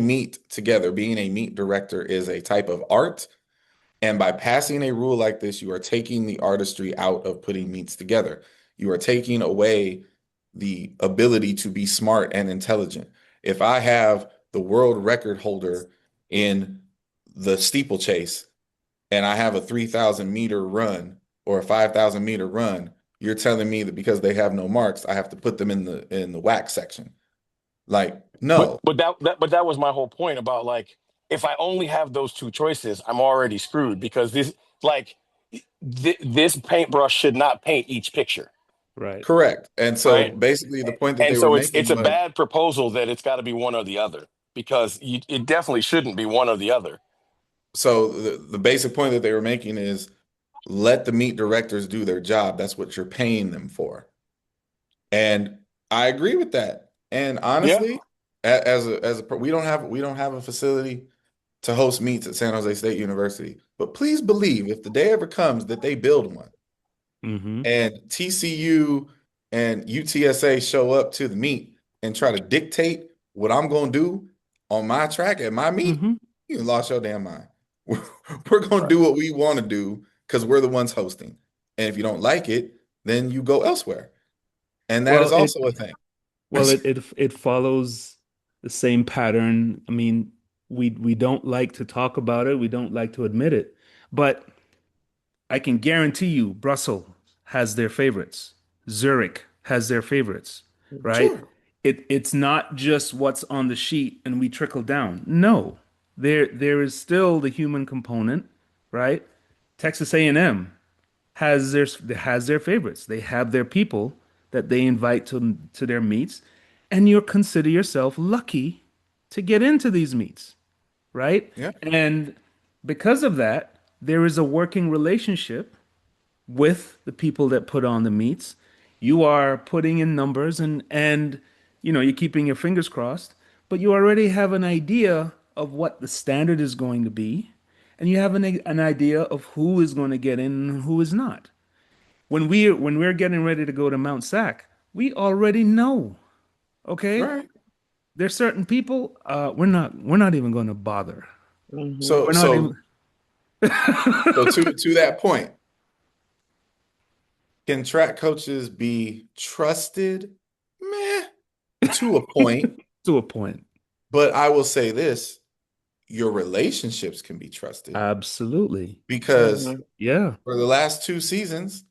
meet together, being a meet director is a type of art. And by passing a rule like this, you are taking the artistry out of putting meets together. You are taking away the ability to be smart and intelligent. If I have the world record holder in the steeplechase and I have a 3,000-meter run or a 5,000-meter run, you're telling me that because they have no marks, I have to put them in the wax section. Like, no. But that was my whole point about like if I only have those two choices, I'm already screwed because this paintbrush should not paint each picture, Right. Correct. And so right? basically the point that And they were so it's making a was bad proposal that it's got to be one or the other because it definitely shouldn't be one or the other. so the basic point that they were making is let the meet directors do their job. That's what you're paying them for. And I agree with that. And Yeah. honestly, we don't have a facility to host meets at San Jose State University. But please believe if the day ever comes that they build one Mm-hmm. and TCU and UTSA show up to the meet and try to dictate what I'm going to do on my track at my meet, Mm-hmm. you lost your damn mind. We're going to Right. do what we want to do because we're the ones hosting. And if you don't like it, then you go elsewhere. And that is Well, also a thing. it follows the same pattern. I mean, we don't like to talk about it. We don't like to admit it, but I can guarantee you, Brussels has their favorites. Zurich has their favorites, right? Sure. It's not just what's on the sheet and we trickle down. No, there is still the human component, right? Texas A&M has their favorites. They have their people that they invite to their meets, and you consider yourself lucky to get into these meets, right? Yeah. And because of that, there is a working relationship with the people that put on the meets. You are putting in numbers and you're keeping your fingers crossed, but you already have an idea of what the standard is going to be, and you have an idea of who is going to get in and who is not. When we're getting ready to go to Mount Sac, we already know, okay? Right. There's certain people we're not even going to bother. Hmm. So We're not so even so to that point, can track coaches be trusted? Meh, to a point. to a point. But I will say this, your relationships can be trusted Absolutely. because Yeah. for the last 2 seasons,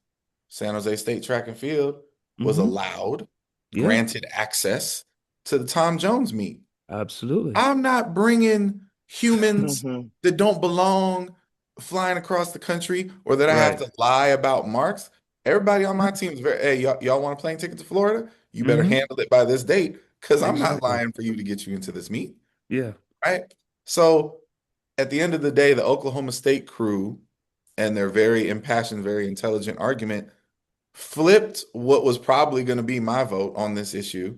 San Jose State Track and Field was Hmm. allowed, Yeah. granted access to the Tom Jones meet. Absolutely. I'm not bringing humans Hmm. that don't belong flying across the country or that I have Right. to lie about marks. Everybody on my team is very, hey, y'all want a plane ticket to Florida? You better Hmm. handle it by this date because I'm not Exactly. lying for you to get you into this meet, Yeah. right? So at the end of the day, the Oklahoma State crew and their very impassioned, very intelligent argument flipped what was probably going to be my vote on this issue,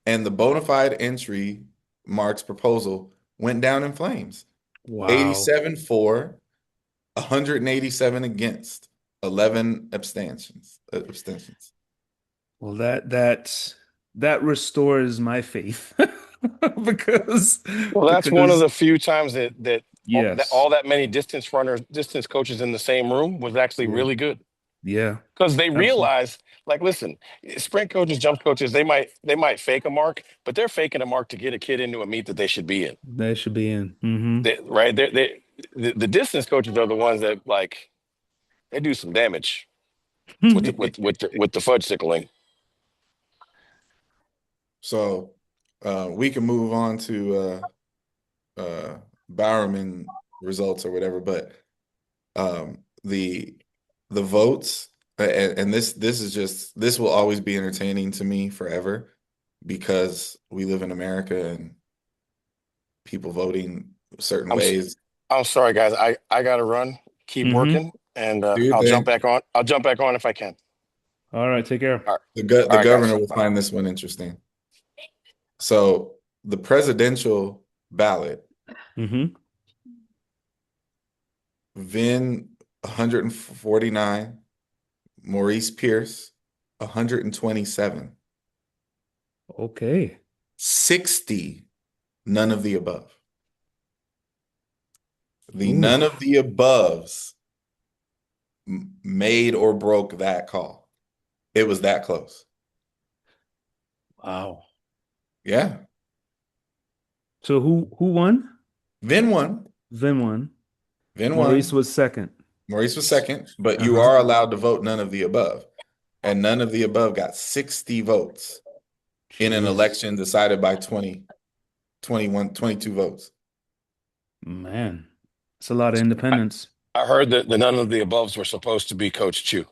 and the bona fide entry Mark's proposal went down in flames. Wow. 87 for, 187 against, 11 abstentions. Well, that restores my faith because Well, that's one of because the few times that yes. all that many distance runners, distance coaches in the same room was actually Yeah. really good Yeah. because they Absolutely. realize, like, listen, sprint coaches, jump coaches, they might fake a mark, but they're faking a mark to get a kid into a meet that they should be in. That should be in. Hmm. Right? The distance coaches are the ones that like they do some damage with the fudge sickling. So we can move on to Bowerman results or whatever, but the votes and this will always be entertaining to me forever because we live in America and people voting certain I'm s- ways. I'm sorry, guys. I gotta run. Keep Hmm. working, and Do your I'll jump thing. back on. I'll jump back on if I can. All right. Take care. All right, The all right, guys. governor will find this one interesting. So the presidential ballot, Hmm. Vin 149, Maurice Pierce 127, Okay. 60, none of the above. The Ooh. none of the aboves made or broke that call. It was that close. Wow. Yeah. So who won? Vin won. Vin won. Vin Maurice won. was second. Maurice was second, but you Uh-huh. are allowed to vote none of the above. And none of the above got 60 votes in an Jeez. election decided by 20, 21, 22 votes. Man. It's a lot of independence. I heard that the none of the aboves were supposed to be Coach Chu.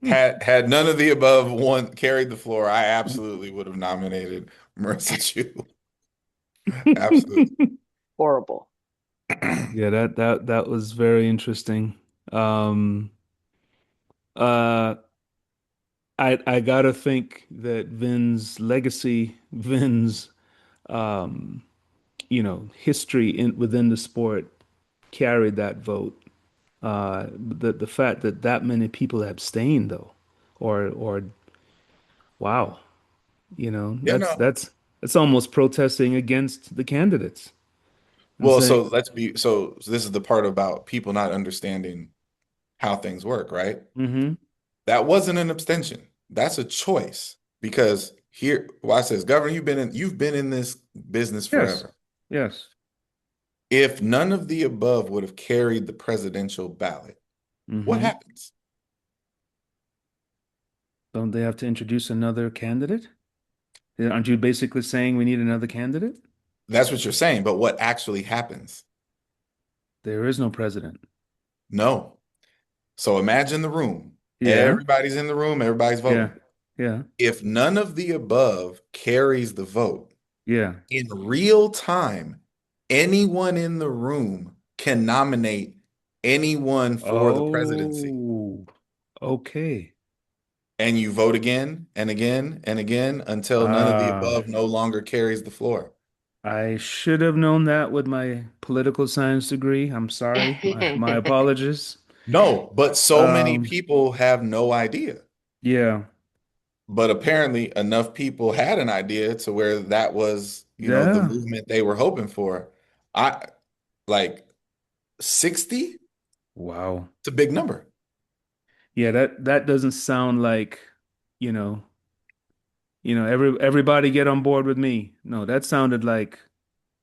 Had none of the above one carried the floor, I absolutely would have nominated Mercy Chu. Absolutely. Horrible. Yeah, that was very interesting. Um, uh, I gotta think that Vin's legacy, Vin's um, history within the sport carried that vote. The fact that that many people abstained though, or wow, You know, that's almost protesting against the candidates and well, saying, so this is the part about people not understanding how things work, right? mm-hmm, That wasn't an abstention. That's a choice because here, why it says, Governor, you've been in this business yes, forever. yes, If none of the above would have carried the presidential ballot, what mm-hmm. happens? Don't they have to introduce another candidate? Aren't you basically saying we need another candidate? That's what you're saying, but what actually happens? There is no president. No. So imagine the room. Yeah, Everybody's in the room, everybody's yeah, voting. yeah, If none of the above carries the vote, yeah. in real time, anyone in the room can nominate anyone for the presidency. Oh, okay. And you vote again and again and again until none of the Ah, above no longer carries the floor. I should have known that with my political science degree. I'm sorry. My apologies. No, but so many Um, people have no idea. yeah, But apparently enough people had an idea to where that was, the yeah. movement they were hoping for. I like 60? Wow. It's a big number. Yeah, that doesn't sound like, you know, everybody get on board with me. No, that sounded like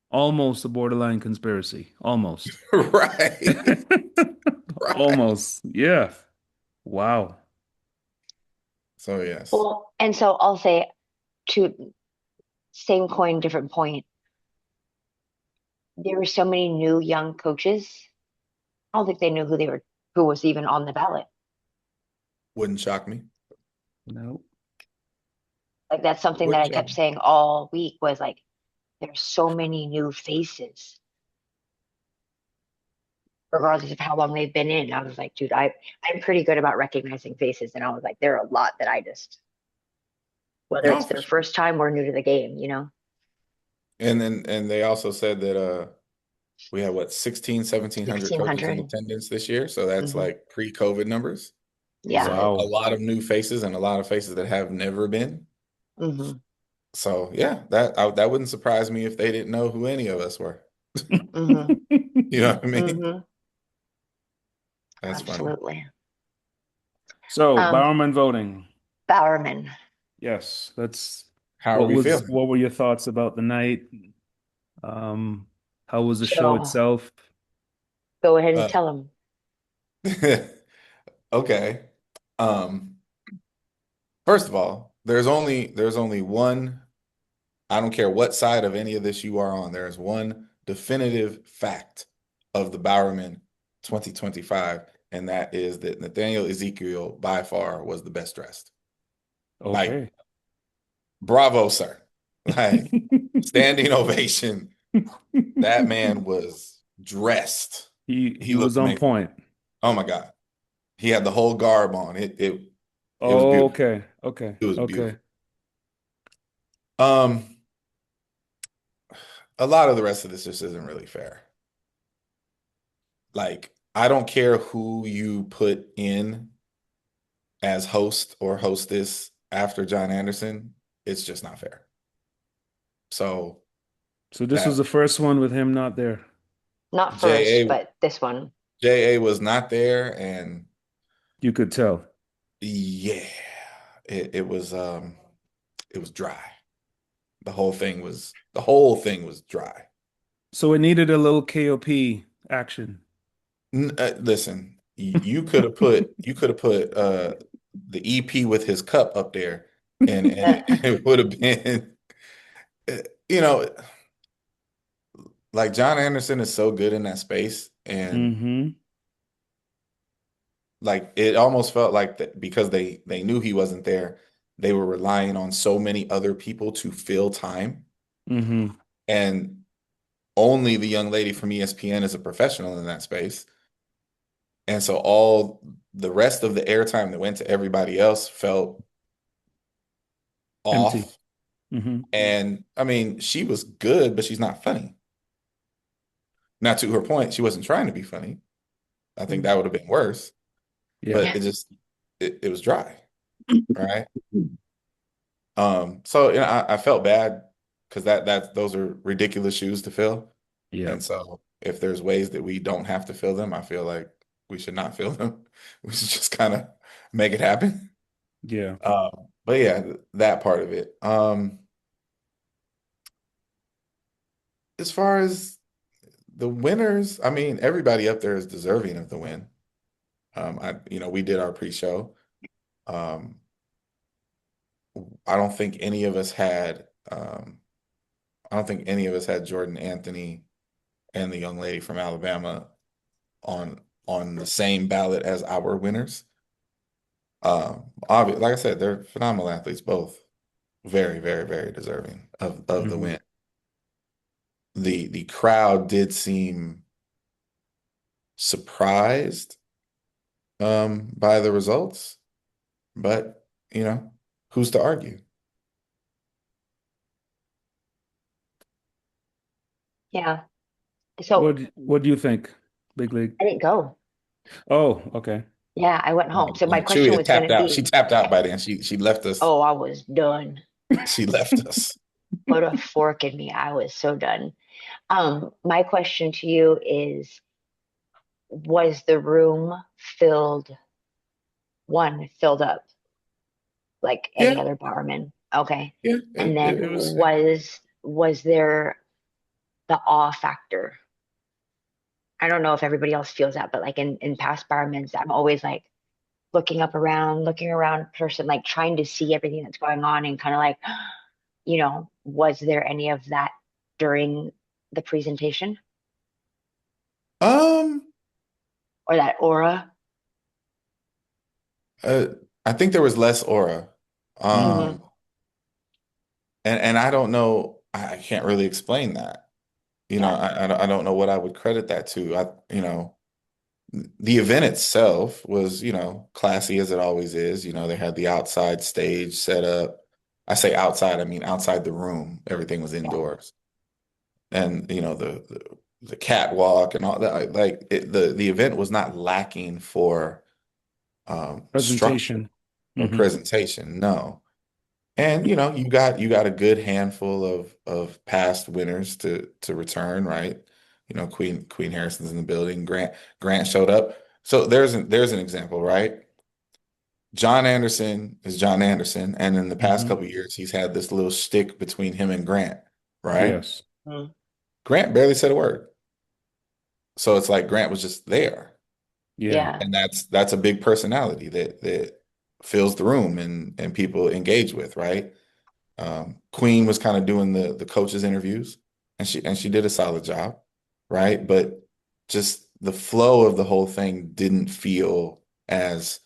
almost a borderline conspiracy. Almost. Right. Right. Almost. Yeah. Wow. So yes. Well, and so I'll say to same coin, different point. There were so many new young coaches. I don't think they knew who was even on the ballot. Wouldn't shock me. No. Like that's something that Wouldn't I shock kept me. saying all week was like, there's so many new faces, regardless of how long they've been in. I was like, dude, I'm pretty good about recognizing faces. And I was like, there are a lot that I just, whether No, it's for their sure. first time or new to the game. And they also said that we had what 1,700 coaches in 1,600. attendance this year. So that's Hmm. like pre-COVID numbers. Yeah. So a Wow. lot of new faces and a lot of faces that have never been. Hmm. So yeah, that wouldn't surprise me if they didn't know who any of us were. Hmm. You know what I mean? Hmm. That's funny. Absolutely. So, Um, Bowerman voting. Bowerman. Yes, that's How are we feeling? what were your thoughts about the night? Um, how was the show So itself? go ahead and Uh, tell them. okay. Um, First of all, there's only one. I don't care what side of any of this you are on. There is one definitive fact of the Bowerman 2025, and that is that Nathaniel Ezekiel by far was the best dressed. Like, Okay. bravo, sir. Like, standing ovation. That man was dressed. He He was looked on amazing. point. Oh my God. He had the whole garb on. It was beautiful. Okay. Okay. It was Okay. beautiful. Um, a lot of the rest of this just isn't really fair. Like, I don't care who you put in as host or hostess after John Anderson, it's just not fair. So So this was that the first one with him not there. Not first, JA but this one. JA was not there, and You could tell. yeah, it was dry. The whole thing was dry. So it needed a little KOP action. Listen, you could have put the EP with his cup up there, and it would have been, uh, you know, like John Anderson is so good in that space, and Hmm. like it almost felt like that because they knew he wasn't there, they were relying on so many other people to fill time, Hmm. and only the young lady from ESPN is a professional in that space. And so all the rest of the airtime that went to everybody else felt Empty. off. And I mean, she was good, but she's not funny. Now, to her point, she wasn't trying to be funny. I think that would have been worse, Yeah. but it was dry, right? So you know, I felt bad because those are ridiculous shoes to fill. Yeah. And so if there's ways that we don't have to fill them, I feel like we should not fill them. We should just kind of make it happen. Yeah. But yeah, that part of it. As far as the winners, I mean, everybody up there is deserving of the win. We did our pre-show. Um, I don't think any of us had I don't think any of us had Jordan Anthony and the young lady from Alabama on the same ballot as our winners. Like I said, they're phenomenal athletes, both very, very, very deserving of the win. The crowd did seem surprised by the results, but who's to argue? Yeah. So What do you think, Big League? I didn't go. Oh, okay. Yeah, I went home. So my Chewy question had was going tapped to out. She be, tapped out by then. She left us. oh, I was done. She left us. Put a fork in me. I was so done. My question to you is, was the room filled up like any Yeah, other Bowerman? Okay. yeah. And It, then it was. was there the awe factor? I don't know if everybody else feels that, but like in past Bowermans, I'm always like looking around person, like trying to see everything that's going on and kind of like, was there any of that during the presentation Um, or that aura? uh, I think there was less aura. Hmm. Um, and I don't know. I can't really explain that. Yeah. I don't know what I would credit that to. The event itself was, classy as it always is. They had the outside stage set up. I say outside, I mean outside the room. Everything was Yeah. indoors. And, the catwalk and all that. Like the event was not lacking for structure Presentation. or presentation. No. And you got a good handful of past winners to return, right? Queen Harrison's in the building. Grant showed up. So there's an example, right? John Anderson is John Anderson, and in the past couple of years, he's had this little stick between him and Grant, right? Yes. Mm. Grant barely said a word. So it's like Grant was just there. Yeah. Yeah. And that's a big personality that fills the room and people engage with, right? Queen was kind of doing the coaches interviews, and she did a solid job, right? But just the flow of the whole thing didn't feel as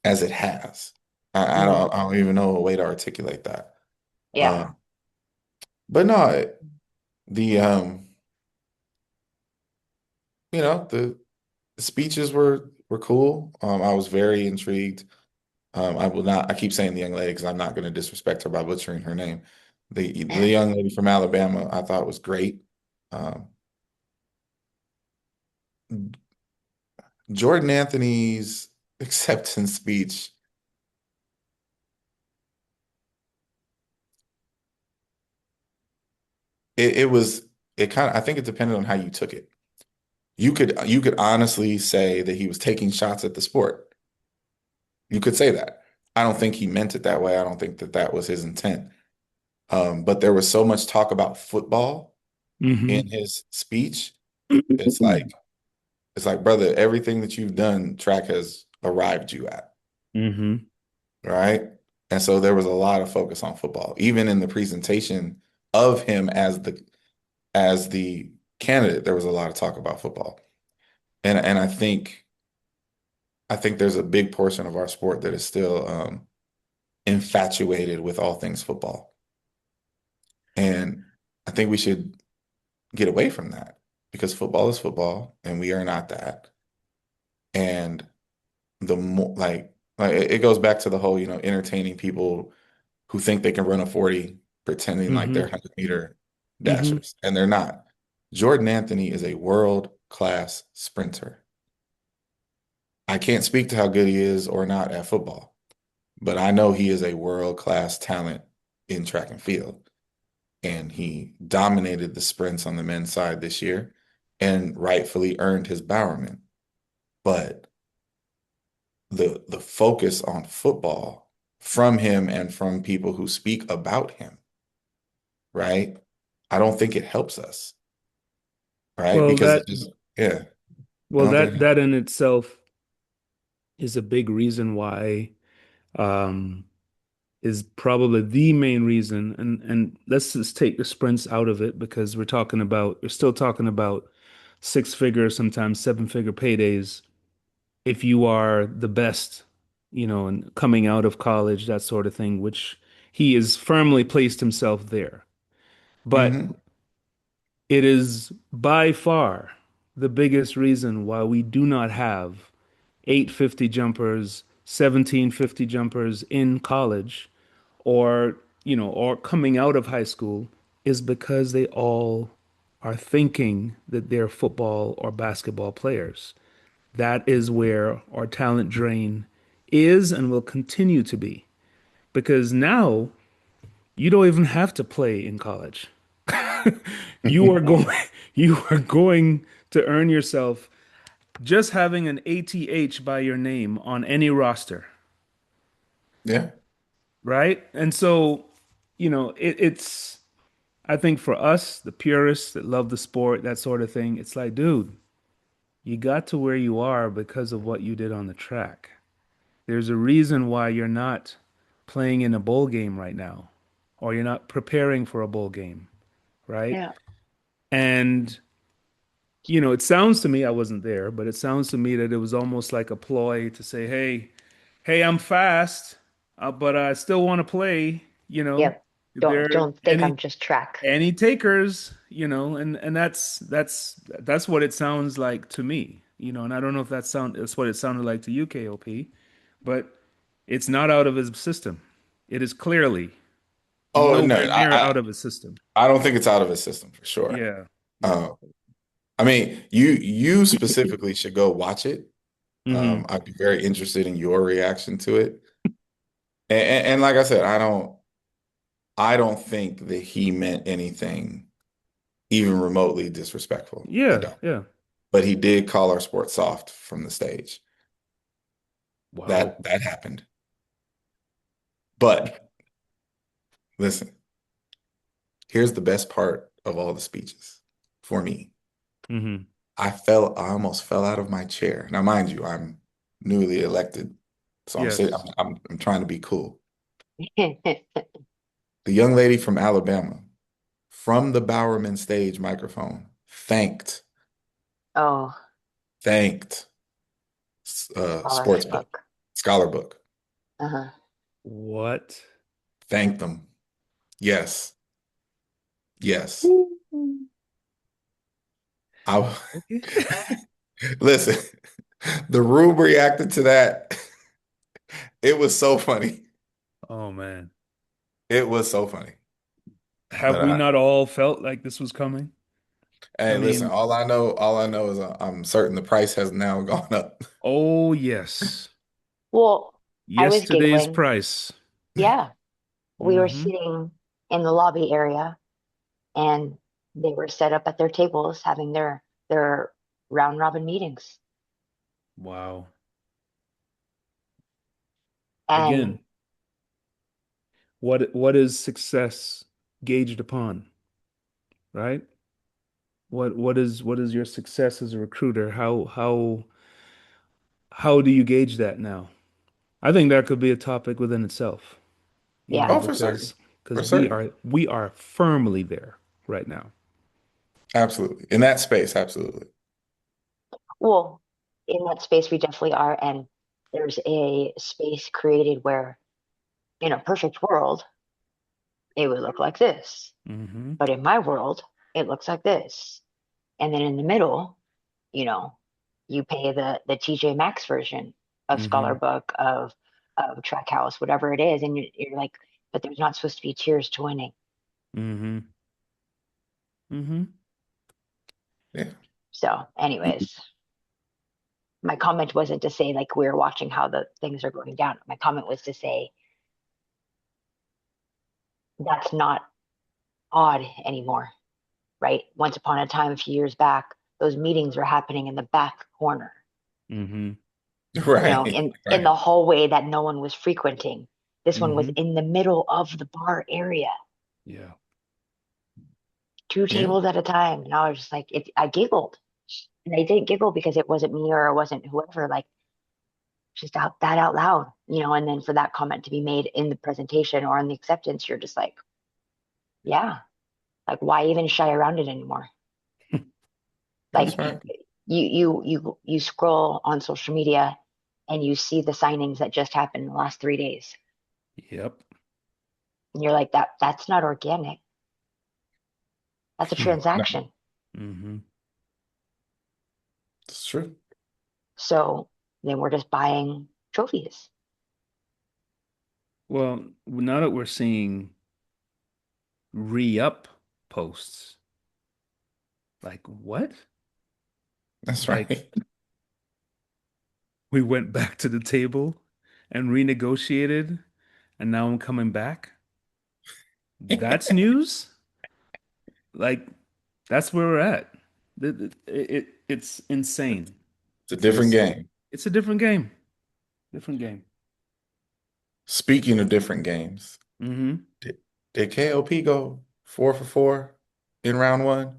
it has. I don't even know a way to articulate that. Yeah. But no, the the speeches were cool. I was very intrigued. I will not. I keep saying the young lady because I'm not going to disrespect her by butchering her name. The young lady from Alabama, I thought was great. Um, Jordan Anthony's acceptance speech. It was. It kind of. I think it depended on how you took it. You could honestly say that he was taking shots at the sport. You could say that. I don't think he meant it that way. I don't think that was his intent. But there was so much talk about football in his speech. It's like brother, everything that you've done, track has arrived you at, right? And so there was a lot of focus on football, even in the presentation of him as the candidate. There was a lot of talk about football, and I think there's a big portion of our sport that is still infatuated with all things football, and I think we should get away from that because football is football, and we are not that. And the more like it goes back to the whole entertaining people who think they can run a 40 pretending like they're Mm-hmm. 100-meter Mm-hmm. dashers, and they're not. Jordan Anthony is a world-class sprinter. I can't speak to how good he is or not at football, but I know he is a world-class talent in track and field. And he dominated the sprints on the men's side this year and rightfully earned his Bowerman. But the focus on football from him and from people who speak about him, right? I don't think it helps us, right? Well, Because that it just, yeah, I well don't think that it helps. that in itself is a big reason why um is probably the main reason. And let's just take the sprints out of it because we're still talking about six-figure, sometimes seven-figure paydays if you are the best, and coming out of college, that sort of thing, which he has firmly placed himself there. But Hmm. it is by far the biggest reason why we do not have 850 jumpers, 1750 jumpers in college or coming out of high school is because they all are thinking that they're football or basketball players. That is where our talent drain is and will continue to be. Because now you don't even have to play in college. You are going you are going to earn yourself just having an ATH by your name on any roster, Yeah. right? And so, it's I think for us, the purists that love the sport, that sort of thing, it's like, dude, you got to where you are because of what you did on the track. There's a reason why you're not playing in a bowl game right now, or you're not preparing for a bowl game, right? Yeah. And, it sounds to me, I wasn't there, but it sounds to me that it was almost like a ploy to say, hey, I'm fast, but I still want to play, Yep. If there are Don't think I'm just track. any takers, and that's what it sounds like to me, and I don't know if that's what it sounded like to you, KOP, but it's not out of his system. It is clearly Oh, no, nowhere near out of his system. I don't think it's out of his system for sure. Yeah. Yeah. Uh, I mean, you specifically should go watch it. Hmm. I'd be very interested in your reaction to it. And like I said, I don't think that he meant anything even remotely disrespectful. I Yeah. don't. Yeah. But he did call our sport soft from the stage. Wow. That happened. But listen, here's the best part of all the speeches for me. Hmm. I almost fell out of my chair. Now, mind you, I'm newly elected, so I'm sitting, Yes. I'm trying to be cool. The young lady from Alabama, from the Bowerman stage microphone, Oh, thanked scholar's Sportsbook, book. Scholar Book, Uh-huh. What? thanked them. Yes, yes. Ooh. I Okay. listen. The room reacted to that. It was so funny. Oh man. It was so funny. Have But we not all felt like this was coming? I hey, listen. mean, All I know is I'm certain the price has now gone up. oh yes. Well, I was Yesterday's giggling. price. Yeah. We were Hmm. sitting in the lobby area and they were set up at their tables having their round robin meetings. Wow. And Again, what is success gauged upon, right? What is your success as a recruiter? How do you gauge that now? I think that could be a topic within itself, yeah. Oh, for certain. because For we certain. are we are firmly there right now. Absolutely. In that space, absolutely. Well, in that space we definitely are. And there's a space created where in a perfect world, it would look like this. Hmm. But in my world, it looks like this. And then in the middle, you know, you pay the TJ Maxx version of Scholar Hmm. Book of Track House, whatever it is, and you're like, but there's not supposed to be tiers to winning. Mm-hmm. Mm-hmm. Yeah. So, anyways, my comment wasn't to say like we're watching how the things are going down. My comment was to say that's not odd anymore, right? Once upon a time, a few years back, those meetings were happening in the back corner, Mm-hmm. Right. in Right. the hallway that no one was frequenting. This one was Mm-hmm. in the middle of the bar area, Yeah. two Yeah. tables at a time. And I was just like, I giggled. And I didn't giggle because it wasn't me or it wasn't whoever, like just out loud, and then for that comment to be made in the presentation or in the acceptance, you're just like, yeah, like why even shy around it anymore? That's Like right. you scroll on social media and you see the signings that just happened in the last 3 days. Yep. And you're like, that's not organic. That's a No, transaction. Mm-hmm. it's true. So then we're just buying trophies. Well, now that we're seeing re-up posts, like what? That's Like right. we went back to the table and renegotiated, and now I'm coming back. That's news? Like that's where we're at. It's insane It's a different because game. it's a different game. Different game. Speaking of different games, Mm-hmm. did, did KOP go 4 for 4 in round one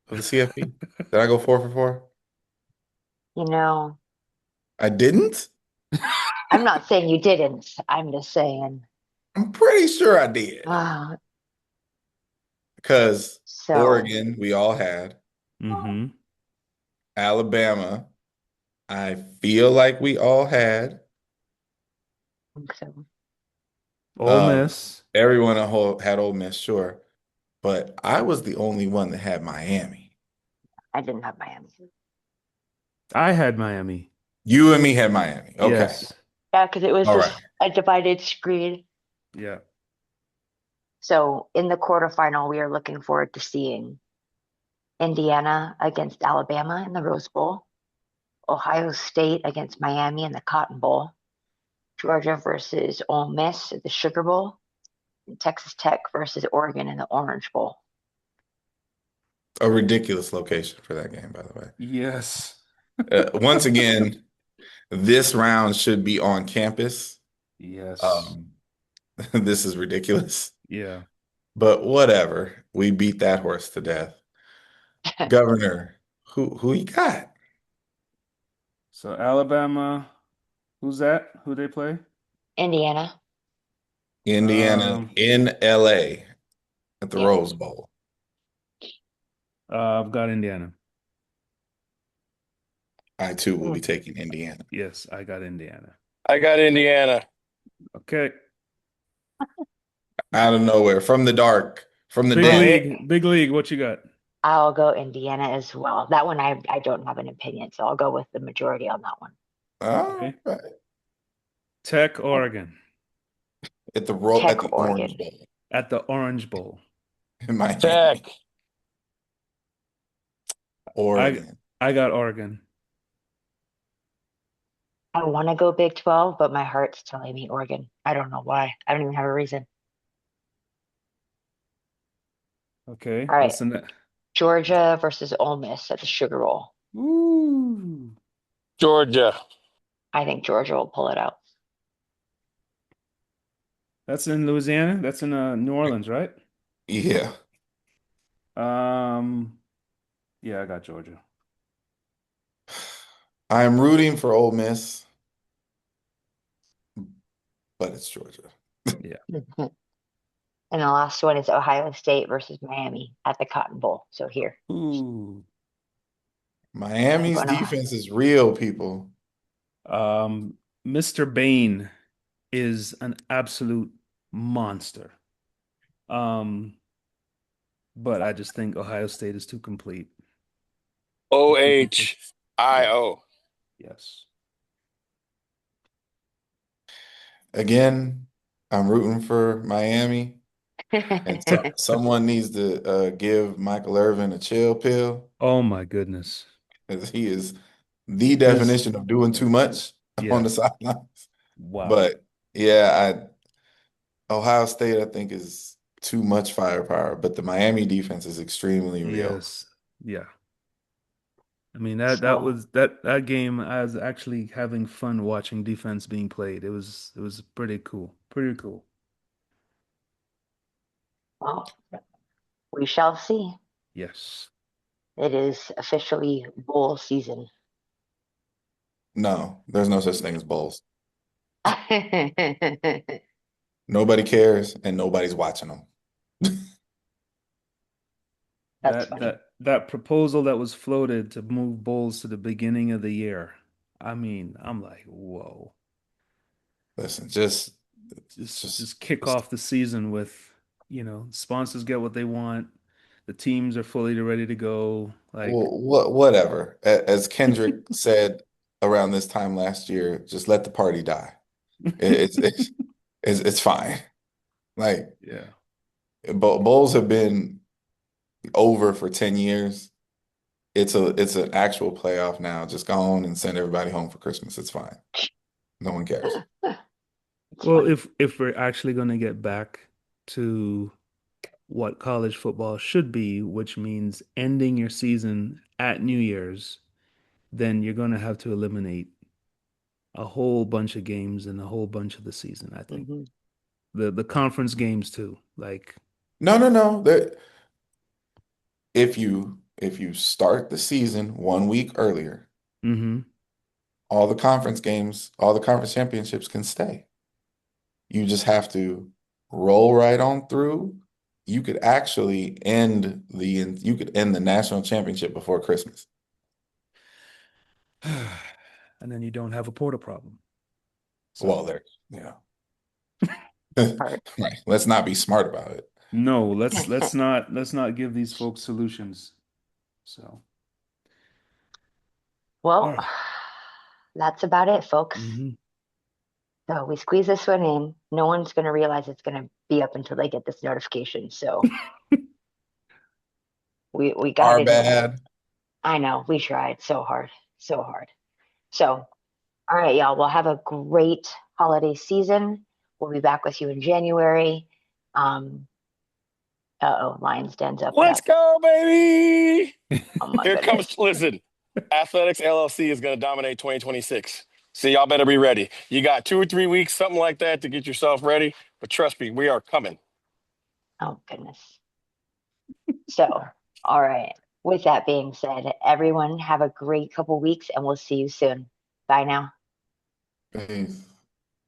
of the CFP? Did I go 4 for 4? You know, I didn't? I'm not saying you didn't. I'm just saying, I'm pretty sure I did. uh, Because so Oregon, we all had. Mm-hmm. Alabama, I feel like we all had. so Ole Um, Miss. everyone had Ole Miss, sure. But I was the only one that had Miami. I didn't have Miami. I had Miami. You and me had Miami. Okay. Yes. Yeah, because it was All just right. a divided screen. Yeah. So in the quarterfinal, we are looking forward to seeing Indiana against Alabama in the Rose Bowl, Ohio State against Miami in the Cotton Bowl, Georgia versus Ole Miss at the Sugar Bowl, and Texas Tech versus Oregon in the Orange Bowl. A ridiculous location for that game, by the way. Yes. Once again, this round should be on campus. Yes. Um, this is ridiculous. Yeah. But whatever. We beat that horse to death. Governor, who you got? So Alabama, who's that? Who they play? Indiana, Indiana Um, in LA at the yeah. Rose Bowl. I've got Indiana. I too will Hmm. be taking Indiana. Yes, I got Indiana. I got Indiana. Okay. Out of nowhere, from the dark, from the Big From den. it. league. Big league. What you got? I'll go Indiana as well. That one I don't have an opinion, so I'll go with the majority on that one. All Okay. right. Tech, Oregon At the Tech, Orange Oregon. Bowl at the Orange Bowl. in Miami, Tech. I Oregon. I got Oregon. I want to go Big 12, but my heart's telling me Oregon. I don't know why. I don't even have a reason. Okay. All right. What's the next? Georgia versus Ole Miss at the Sugar Bowl. Ooh. Georgia. I think Georgia will pull it out. That's in Louisiana. That's in New Orleans, right? Yeah. Um, yeah, I got Georgia. I'm rooting for Ole Miss, but it's Georgia. Yeah. And the last one is Ohio State versus Miami at the Cotton Bowl. So here, Ooh. Miami's I'm going to. defense is real, people. Mr. Bain is an absolute monster. But I just think Ohio State is too complete. OHIO. Yes. Again, I'm rooting for Miami, and so, someone needs to give Michael Irvin a chill pill, Oh my goodness. 'cause he is the There's definition of doing too much on yeah. the sidelines. Wow. But yeah, Ohio State, I think, is too much firepower, but the Miami defense is extremely real. Yes. Yeah. I mean that So, was that game. I was actually having fun watching defense being played. It was pretty cool. Pretty cool. well, we shall see. Yes. It is officially bowl season. No, there's no such thing as bowls. That's Nobody cares, and nobody's watching them. funny. That proposal that was floated to move bowls to the beginning of the year. I mean, I'm like, whoa. Listen, just, Just just, just kick just off the season with, sponsors get what they want. The teams are fully ready to go. Like, whatever. As Kendrick said around this time last year, just let the party die. It's fine. Like yeah. bowls have been over for 10 years. It's an actual playoff now. Just go on and send everybody home for Christmas. It's fine. No one cares. It's Well, funny. if we're actually going to get back to what college football should be, which means ending your season at New Year's, then you're going to have to eliminate a whole bunch of games and a whole bunch of the season, I think. Mhm. The conference games too. Like, No, no, no. If you start the season 1 week earlier, mm-hmm. all the conference games, all the conference championships can stay. You just have to roll right on through. You could end the national championship before Christmas. And then you don't have a porta problem. Well, So, there, yeah. Part. Right. Let's not be smart about it. no, let's not give these folks solutions. So, all Well, right. that's about it, folks. Mm-hmm. So we squeeze this one in. No one's going to realize it's going to be up until they get this notification. So we got Our it in. bad. I know we tried so hard, so hard. So, all right, y'all. We'll have a great holiday season. We'll be back with you in January. Um, uh-oh, Lions Den's up. What Let's happened? go, baby. Oh my Here goodness. comes, listen, Athletics LLC is going to dominate 2026. So y'all better be ready. You got 2 or 3 weeks, something like that, to get yourself ready. But trust me, we are coming. Oh goodness. So, all right. With that being said, everyone have a great couple weeks and we'll see you soon. Bye now. Peace.